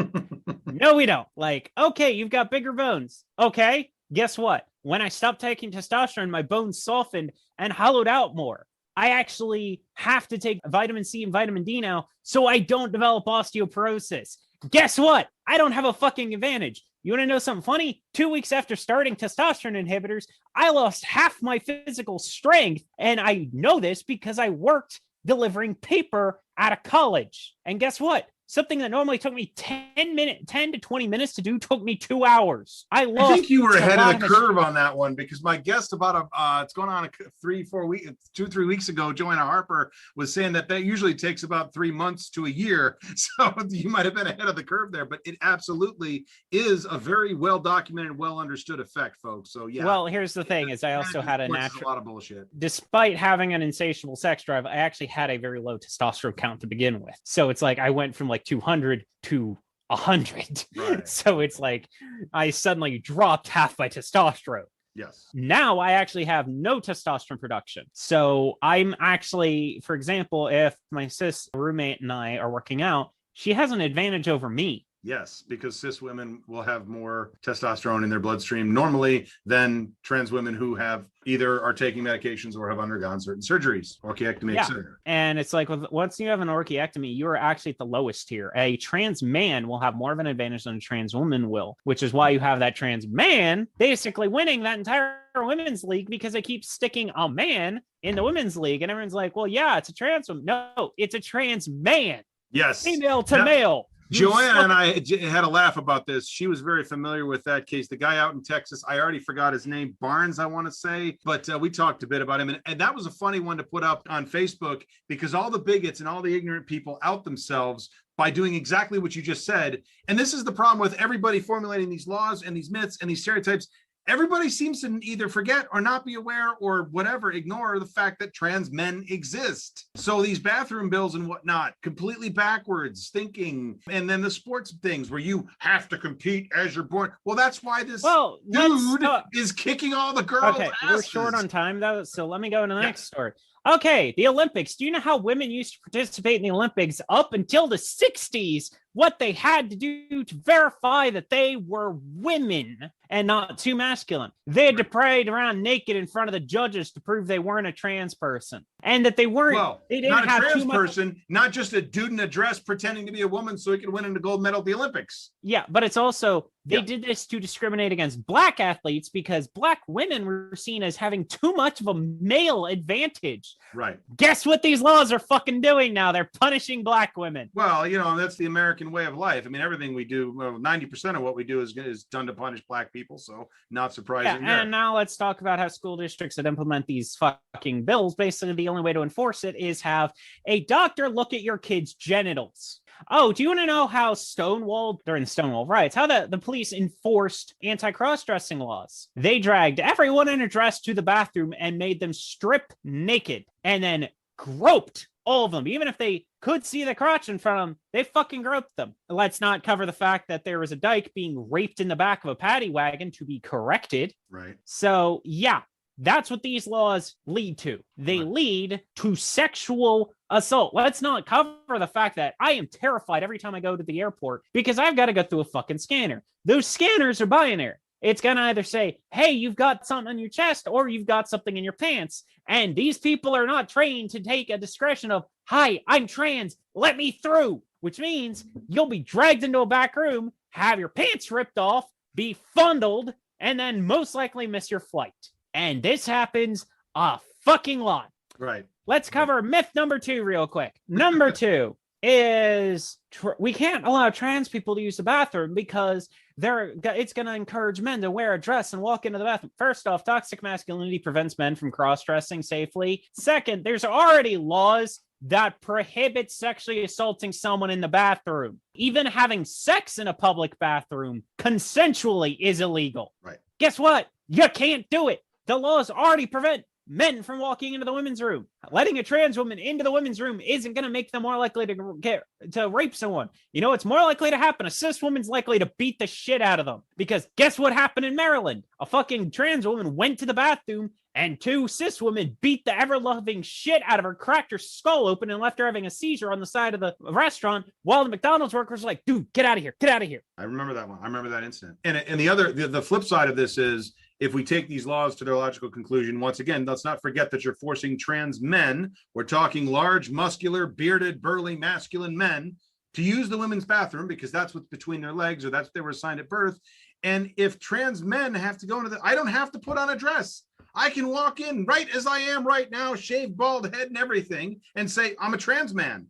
No, we don't. Like, okay, you've got bigger bones. Okay, guess what? When I stopped taking testosterone, my bones softened and hollowed out more. I actually have to take vitamin C and vitamin D now so I don't develop osteoporosis. Guess what? I don't have a fucking advantage. You want to know something funny? 2 weeks after starting testosterone inhibitors, I lost half my physical strength. And I know this because I worked delivering paper out of college. And guess what? Something that normally took me 10 to 20 minutes to do took me 2 hours. I think you were ahead of the curve on that one, because my guest about it's going on 2-3 weeks ago, Joanna Harper, was saying that usually takes about 3 months to a year. So you might have been ahead of the curve there, but it absolutely is a very well documented, well understood effect, folks. So yeah. Well, here's the thing: is I also had a lot of bullshit. Despite having an insatiable sex drive, I actually had a very low testosterone count to begin with. So it's like I went from like 200 to 100. Right. So it's like I suddenly dropped half my testosterone. Yes. Now I actually have no testosterone production. So I'm actually, for example, if my cis roommate and I are working out, she has an advantage over me. Yes, because cis women will have more testosterone in their bloodstream normally than trans women who have either are taking medications or have undergone certain surgeries, orchiectomy, etc. And it's like once you have an orchiectomy, you are actually at the lowest tier. A trans man will have more of an advantage than a trans woman will, which is why you have that trans man basically winning that entire women's league, because they keep sticking a man in the women's league. And everyone's like, well, yeah, it's a trans woman. No, it's a trans man. Yes. Female to male. Joanna and I had a laugh about this. She was very familiar with that case. The guy out in Texas, I already forgot his name, Barnes, I want to say, but we talked a bit about him. And that was a funny one to put up on Facebook, because all the bigots and all the ignorant people out themselves by doing exactly what you just said. And this is the problem with everybody formulating these laws and these myths and these stereotypes. Everybody seems to either forget or not be aware or whatever, ignore the fact that trans men exist. So these bathroom bills and whatnot, completely backwards thinking. And then the sports things where you have to compete as you're born. Well, that's why this dude is kicking all the girls' Okay, asses. we're short on time though, so let me go into the next story. Okay, the Olympics. Do you know how women used to participate in the Olympics up until the 60s? What they had to do to verify that they were women and not too masculine. They had to parade around naked in front of the judges to prove they weren't a trans person and that they weren't. Well, they didn't not a have trans too much person, not just a dude in a dress pretending to be a woman so he could win a gold medal at the Olympics. Yeah, but it's also they did this to discriminate against black athletes because black women were seen as having too much of a male advantage. Right. Guess what these laws are fucking doing now? They're punishing black women. Well, that's the American way of life. I mean, everything we do, 90% of what we do is done to punish black people. So not surprising. Yeah, and now let's talk about how school districts that implement these fucking bills. Basically, the only way to enforce it is have a doctor look at your kid's genitals. Oh, do you want to know how during the Stonewall riots, how the police enforced anti-cross-dressing laws? They dragged everyone in a dress to the bathroom and made them strip naked and then groped all of them. Even if they could see the crotch in front of them, they fucking groped them. Let's not cover the fact that there was a dyke being raped in the back of a paddy wagon to be corrected. Right. So, yeah, that's what these laws lead to. They lead to sexual assault. Let's not cover the fact that I am terrified every time I go to the airport because I've got to go through a fucking scanner. Those scanners are binary. It's going to either say, hey, you've got something on your chest or you've got something in your pants. And these people are not trained to take a discretion of, hi, I'm trans, let me through, which means you'll be dragged into a back room, have your pants ripped off, be fondled, and then most likely miss your flight. And this happens a fucking lot. Right. Let's cover myth number 2 real quick. Number 2 is we can't allow trans people to use the bathroom because it's going to encourage men to wear a dress and walk into the bathroom. First off, toxic masculinity prevents men from cross-dressing safely. Second, there's already laws that prohibit sexually assaulting someone in the bathroom. Even having sex in a public bathroom consensually is illegal. Right. Guess what? You can't do it. The laws already prevent men from walking into the women's room. Letting a trans woman into the women's room isn't going to make them more likely to rape someone. You know what's more likely to happen? A cis woman's likely to beat the shit out of them. Because guess what happened in Maryland? A fucking trans woman went to the bathroom and two cis women beat the ever-loving shit out of her, cracked her skull open, and left her having a seizure on the side of the restaurant while the McDonald's workers were like, dude, get out of here. Get out of here. I remember that one. I remember that incident. And the flip side of this is, if we take these laws to their logical conclusion, once again, let's not forget that you're forcing trans men, we're talking large, muscular, bearded, burly, masculine men, to use the women's bathroom because that's what's between their legs or that's what they were assigned at birth. And if trans men have to go into I don't have to put on a dress. I can walk in right as I am right now, shave bald head and everything, and say, I'm a trans man.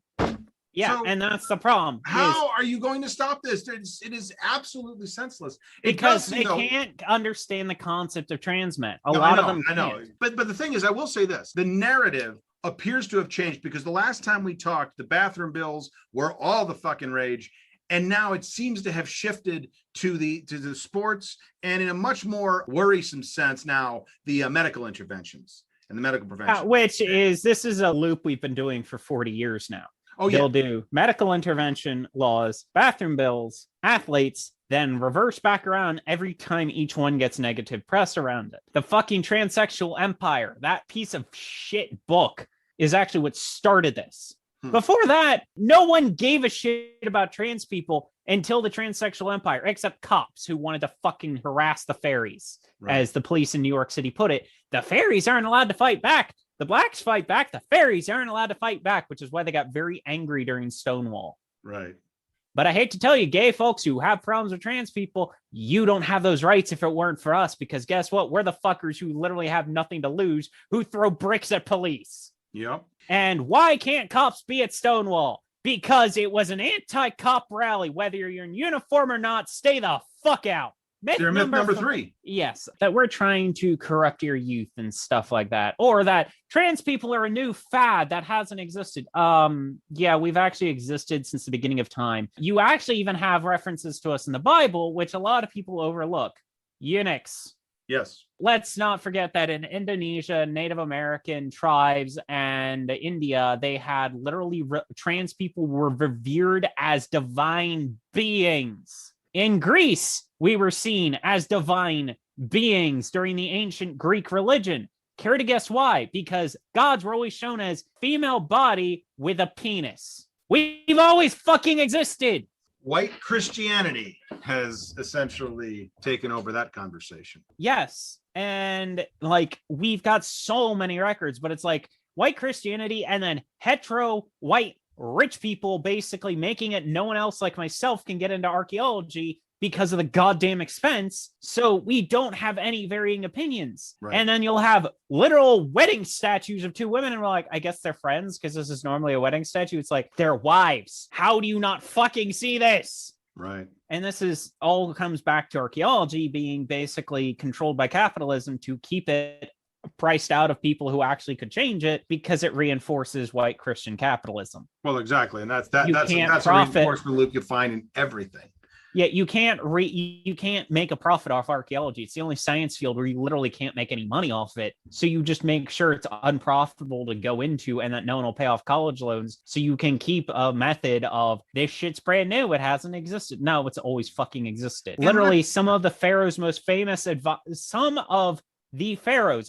Yeah, so and that's the problem. How are you going to stop this? It is absolutely senseless. Because they can't understand the concept of trans men. A lot of them can't. I know. But the thing is, I will say this. The narrative appears to have changed because the last time we talked, the bathroom bills were all the fucking rage. And now it seems to have shifted to the sports and in a much more worrisome sense now, the medical interventions and the medical prevention. This is a loop we've been doing for 40 years now. Oh, yeah. They'll do medical intervention laws, bathroom bills, athletes, then reverse back around every time each one gets negative press around it. The fucking transsexual empire, that piece of shit book, is actually what started this. Before that, no one gave a shit about trans people until the transsexual empire, except cops who wanted to fucking harass the fairies, as the police in New York City put it. The fairies aren't allowed to fight back. The blacks fight back. The fairies aren't allowed to fight back, which is why they got very angry during Stonewall. Right. But I hate to tell you, gay folks who have problems with trans people, you don't have those rights if it weren't for us, because guess what? We're the fuckers who literally have nothing to lose, who throw bricks at police. Yep. And why can't cops be at Stonewall? Because it was an anti-cop rally. Whether you're in uniform or not, stay the fuck out. Myth number 3. Yes, that we're trying to corrupt your youth and stuff like that. Or that trans people are a new fad that hasn't existed. Yeah, we've actually existed since the beginning of time. You actually even have references to us in the Bible, which a lot of people overlook. Eunuchs. Yes. Let's not forget that in Indonesia, Native American tribes, and India, they had literally trans people were revered as divine beings. In Greece, we were seen as divine beings during the ancient Greek religion. Care to guess why? Because gods were always shown as female body with a penis. We've always fucking existed. White Christianity has essentially taken over that conversation. Yes. And like, we've got so many records, but it's like white Christianity and then hetero white rich people basically making it no one else like myself can get into archaeology because of the goddamn expense. So we don't have any varying opinions. Right. And then you'll have literal wedding statues of two women. And we're like, I guess they're friends because this is normally a wedding statue. It's like, they're wives. How do you not fucking see this? Right. And this is all comes back to archaeology being basically controlled by capitalism to keep it priced out of people who actually could change it because it reinforces white Christian capitalism. Well, exactly. And that's a reinforcement loop you find in everything. Yeah, you can't make a profit off archaeology. It's the only science field where you literally can't make any money off it. So you just make sure it's unprofitable to go into and that no one will pay off college loans. So you can keep a method of this shit's brand new. It hasn't existed. No, it's always fucking existed. Literally, some of the pharaoh's most famous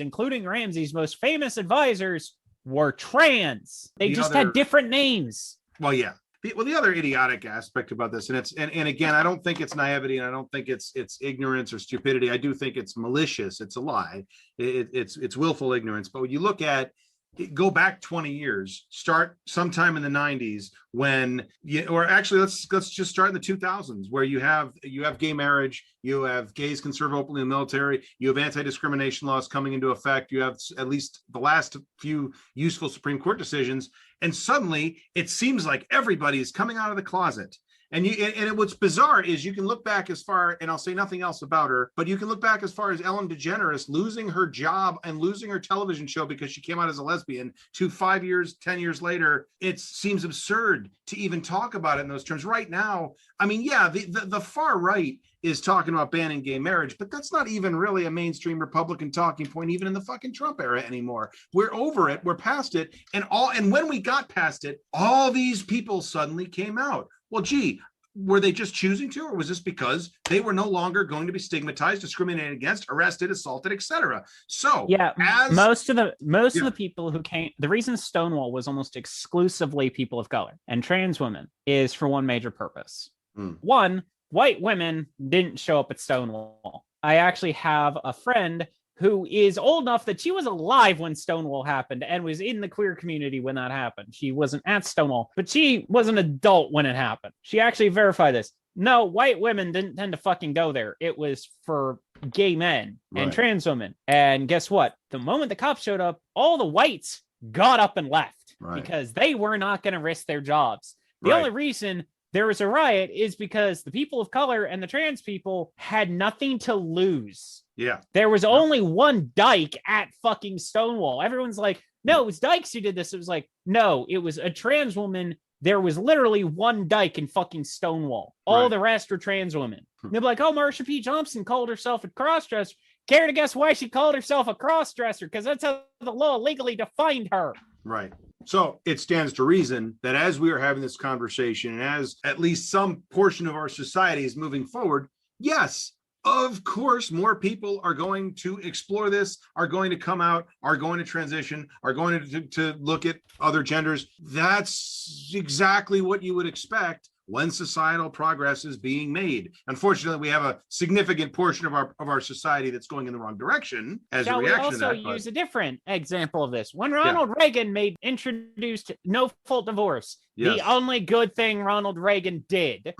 including Ramses' most famous advisors, were trans. They had different names. Well, yeah. The other idiotic aspect about this, and again, I don't think it's naivety, and I don't think it's ignorance or stupidity. I do think it's malicious. It's a lie. It's willful ignorance. But when you look at go back 20 years, start sometime in the 90s when let's just start in the 2000s where you have gay marriage, you have gays can serve openly in the military, you have anti-discrimination laws coming into effect, you have at least the last few useful Supreme Court decisions, and suddenly it seems like everybody is coming out of the closet What's bizarre is you can look back as far, and I'll say nothing else about her, but you can look back as far as Ellen DeGeneres losing her job and losing her television show because she came out as a lesbian to 5 years, 10 years later. It seems absurd to even talk about it in those terms right now. I mean, yeah, the far right is talking about banning gay marriage, but that's not even really a mainstream Republican talking point, even in the fucking Trump era anymore. We're over it. We're past it. And when we got past it, all these people suddenly came out. Well, gee, were they just choosing to, or was this because they were no longer going to be stigmatized, discriminated against, arrested, assaulted, etc.? So yeah, most of the people who came, the reason Stonewall was almost exclusively people of color and trans women is for one major purpose. One, white women didn't show up at Stonewall. I actually have a friend who is old enough that she was alive when Stonewall happened and was in the queer community when that happened. She wasn't at Stonewall, but she was an adult when it happened. She actually verified this. No, white women didn't tend to fucking go there. It was for gay men and trans women. And guess what? The moment the cops showed up, all the whites got up and left because they were not going to risk their jobs. The only reason there was a riot is because the people of color and the trans people had nothing to lose. Yeah. There was only one dyke at fucking Stonewall. Everyone's like, no, it was dykes who did this. It was like, no, it was a trans woman. There was literally one dyke in fucking Stonewall. All the rest were trans women. They'll be like, oh, Marsha P. Johnson called herself a crossdresser. Care to guess why she called herself a crossdresser? Because that's how the law legally defined her. Right. So it stands to reason that as we are having this conversation and as at least some portion of our society is moving forward, yes, of course, more people are going to explore this, are going to come out, are going to transition, are going to look at other genders. That's exactly what you would expect when societal progress is being made. Unfortunately, we have a significant portion of our society that's going in the wrong direction as a reaction to that. Shall we also use a different example of this? When Ronald Reagan introduced no-fault divorce, the only good thing Ronald Reagan did,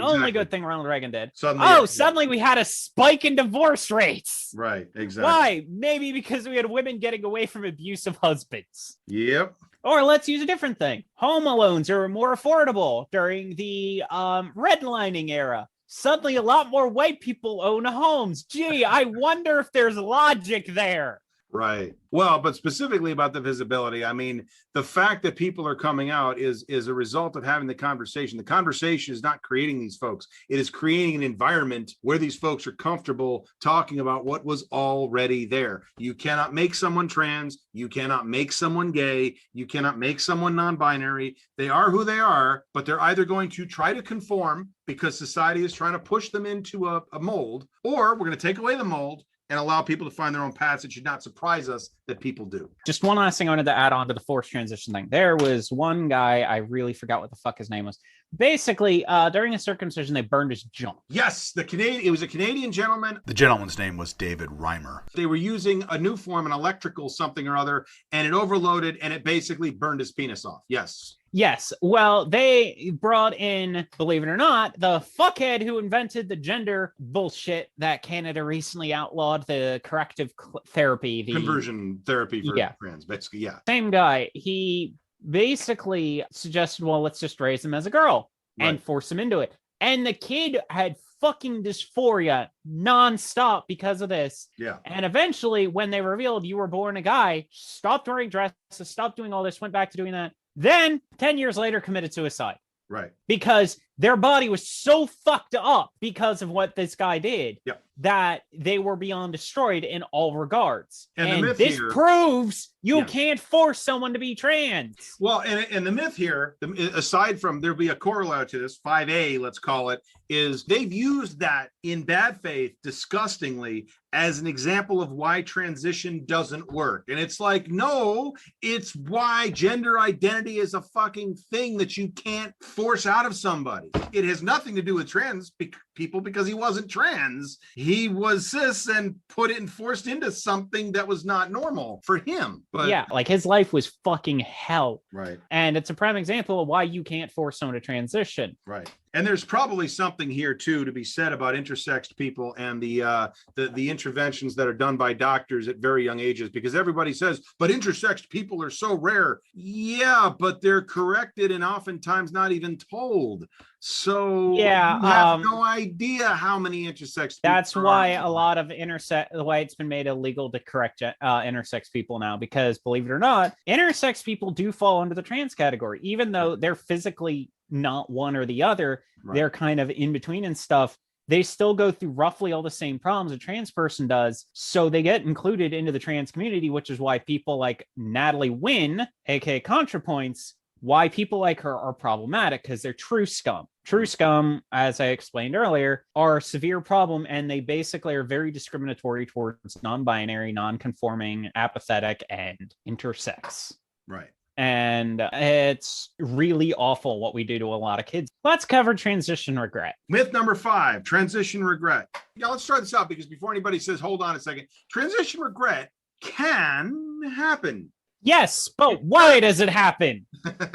only good thing Ronald Reagan did, suddenly we had a spike in divorce rates. Right, exactly. Why? Maybe because we had women getting away from abusive husbands. Yep. Or let's use a different thing. Home loans are more affordable during the redlining era. Suddenly, a lot more white people own homes. Gee, I wonder if there's logic there. Right. Well, but specifically about the visibility, I mean, the fact that people are coming out is a result of having the conversation. The conversation is not creating these folks. It is creating an environment where these folks are comfortable talking about what was already there. You cannot make someone trans. You cannot make someone gay. You cannot make someone non-binary. They are who they are, but they're either going to try to conform because society is trying to push them into a mold, or we're going to take away the mold and allow people to find their own paths. It should not surprise us that people do. Just one last thing I wanted to add on to the forced transition thing. There was one guy, I really forgot what the fuck his name was. Basically, during a circumcision, they burned his junk. Yes, it was a Canadian gentleman. The gentleman's name was David Reimer. They were using a new form, an electrical something or other, and it overloaded, and it basically burned his penis off. Yes. Yes. Well, they brought in, believe it or not, the fuckhead who invented the gender bullshit that Canada recently outlawed, the corrective therapy. The conversion therapy for trans, basically, yeah. Same guy. He basically suggested, well, let's just raise him as a girl and force him into it. And the kid had fucking dysphoria nonstop because of this. Yeah. And eventually, when they revealed you were born a guy, stopped wearing dresses, stopped doing all this, went back to doing that. Then 10 years later committed suicide. Right. Because their body was so fucked up because of what this guy did that they were beyond destroyed in all regards. And this proves you can't force someone to be trans. Well, and the myth here, aside from there'll be a corollary to this, 5A, let's call it, is they've used that in bad faith disgustingly as an example of why transition doesn't work. And it's like, no, it's why gender identity is a fucking thing that you can't force out of somebody. It has nothing to do with trans people because he wasn't trans. He was cis and put it and forced into something that was not normal for him. But yeah, like his life was fucking hell. Right. And it's a prime example of why you can't force someone to transition. Right. And there's probably something here too to be said about intersexed people and the interventions that are done by doctors at very young ages, because everybody says, but intersexed people are so rare. Yeah, but they're corrected and oftentimes not even told. So yeah, you have no idea how many intersex. That's why a lot of the way it's been made illegal to correct intersex people now, because believe it or not, intersex people do fall under the trans category, even though they're physically not one or the other. Right. They're kind of in between and stuff. They still go through roughly all the same problems a trans person does. So they get included into the trans community, which is why people like Natalie Wynn, aka ContraPoints, why people like her are problematic, because they're true scum. True scum, as I explained earlier, are a severe problem, and they basically are very discriminatory towards non-binary, non-conforming, apathetic, and intersex. Right. And it's really awful what we do to a lot of kids. Let's cover transition regret. Myth number 5, transition regret. Yeah, let's start this out, because before anybody says, hold on a second, transition regret can happen. Yes, but why does it happen?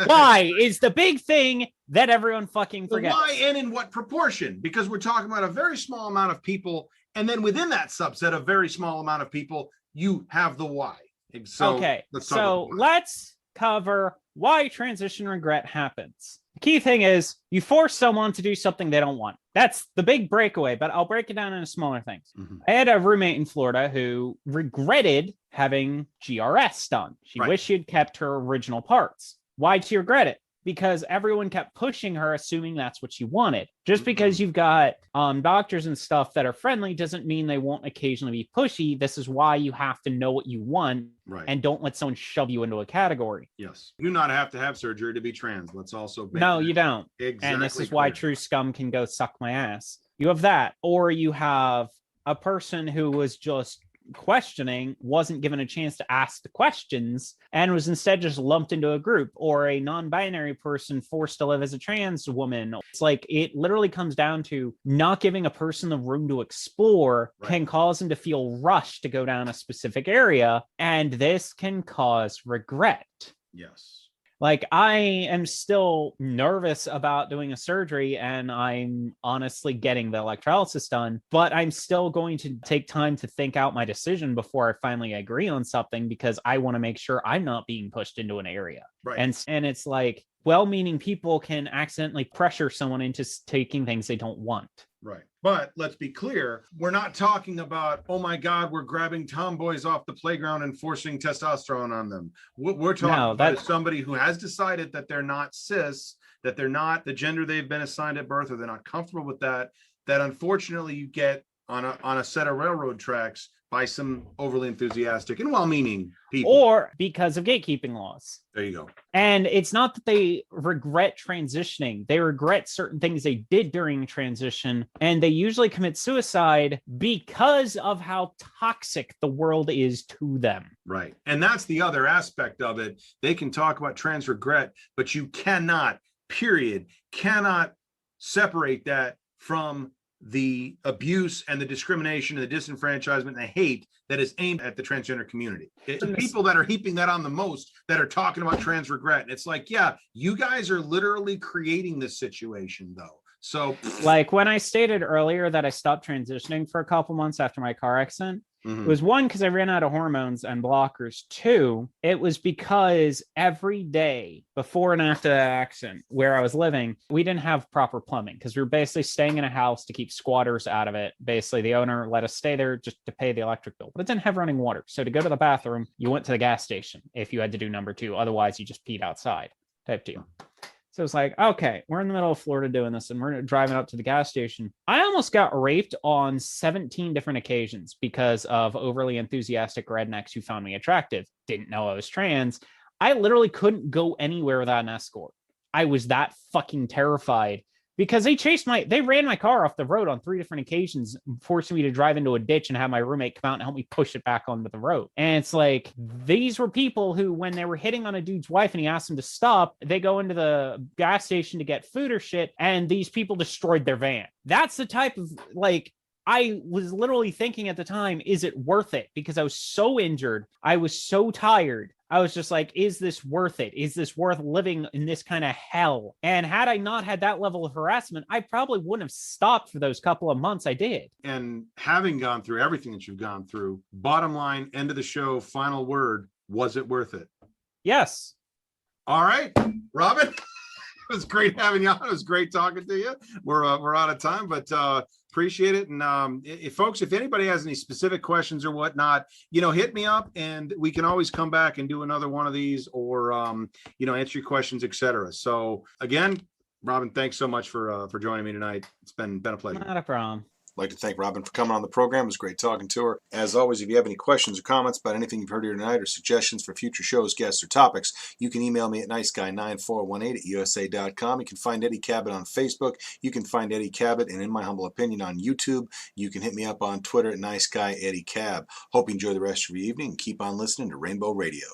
Why is the big thing that everyone fucking forgets. Why and in what proportion? Because we're talking about a very small amount of people, and then within that subset of very small amount of people, you have the why. So okay, let's cover why transition regret happens. The key thing is you force someone to do something they don't want. That's the big breakaway, but I'll break it down into smaller things. Mm-hmm. I had a roommate in Florida who regretted having GRS done. She wished she had kept her original parts. Why'd she regret it? Because everyone kept pushing her, assuming that's what she wanted. Just because you've got doctors and stuff that are friendly doesn't mean they won't occasionally be pushy. This is why you have to know what you want and don't let someone shove you into a category. Yes. You do not have to have surgery to be trans. Let's also No, you don't. Exactly. And this is why true scum can go suck my ass. You have that. Or you have a person who was just questioning, wasn't given a chance to ask the questions, and was instead just lumped into a group, or a non-binary person forced to live as a trans woman. It's like it literally comes down to not giving a person the room to explore can cause them to feel rushed to go down a specific area, and this can cause regret. Yes. Like, I am still nervous about doing a surgery, and I'm honestly getting the electrolysis done, but I'm still going to take time to think out my decision before I finally agree on something, because I want to make sure I'm not being pushed into an area. Right. And it's like, well-meaning people can accidentally pressure someone into taking things they don't want. Right. But let's be clear, we're not talking about, oh my God, we're grabbing tomboys off the playground and forcing testosterone on them. What we're talking about is somebody who has decided that they're not cis, that they're not the gender they've been assigned at birth, or they're not comfortable with that unfortunately you get on a set of railroad tracks by some overly enthusiastic and well-meaning people. Or because of gatekeeping laws. There you go. And it's not that they regret transitioning. They regret certain things they did during transition, and they usually commit suicide because of how toxic the world is to them. Right. And that's the other aspect of it. They can talk about trans regret, but you cannot separate that from the abuse and the discrimination and the disenfranchisement and the hate that is aimed at the transgender community. It's the people that are heaping that on the most that are talking about trans regret. And it's like, yeah, you guys are literally creating this situation though. So like when I stated earlier that I stopped transitioning for a couple months after my car accident, it was one, because I ran out of hormones and blockers. 2, it was because every day before and after that accident where I was living, we didn't have proper plumbing, because we were basically staying in a house to keep squatters out of it. Basically, the owner let us stay there just to pay the electric bill, but it didn't have running water. So to go to the bathroom, you went to the gas station if you had to do number 2. Otherwise, you just peed outside type deal. So it's like, okay, we're in the middle of Florida doing this, and we're driving up to the gas station. I almost got raped on 17 different occasions because of overly enthusiastic rednecks who found me attractive, didn't know I was trans. I literally couldn't go anywhere without an escort. I was that fucking terrified because they ran my car off the road on 3 different occasions, forcing me to drive into a ditch and have my roommate come out and help me push it back onto the road. And it's like, these were people who, when they were hitting on a dude's wife and he asked them to stop, they go into the gas station to get food or shit, and these people destroyed their van. That's the type of, like, I was literally thinking at the time, is it worth it? Because I was so injured. I was so tired. I was just like, is this worth it? Is this worth living in this kind of hell? And had I not had that level of harassment, I probably wouldn't have stopped for those couple of months I did. And having gone through everything that you've gone through, bottom line, end of the show, final word, was it worth it? Yes. All right, Robyn. It was great having you on. It was great talking to you. We're out of time, but appreciate it. And folks, if anybody has any specific questions or whatnot, hit me up, and we can always come back and do another one of these, or answer your questions, etc. So again, Robyn, thanks so much for joining me tonight. It's been a pleasure. Not a problem. I'd like to thank Robyn for coming on the program. It was great talking to her. As always, if you have any questions or comments about anything you've heard here tonight, or suggestions for future shows, guests, or topics, you can email me at niceguy9418@usa.com. You can find Eddie Cabot on Facebook. You can find Eddie Cabot and In My Humble Opinion on YouTube. You can hit me up on Twitter at NiceGuyEddieCab. Hope you enjoy the rest of your evening and keep on listening to Rainbow Radio.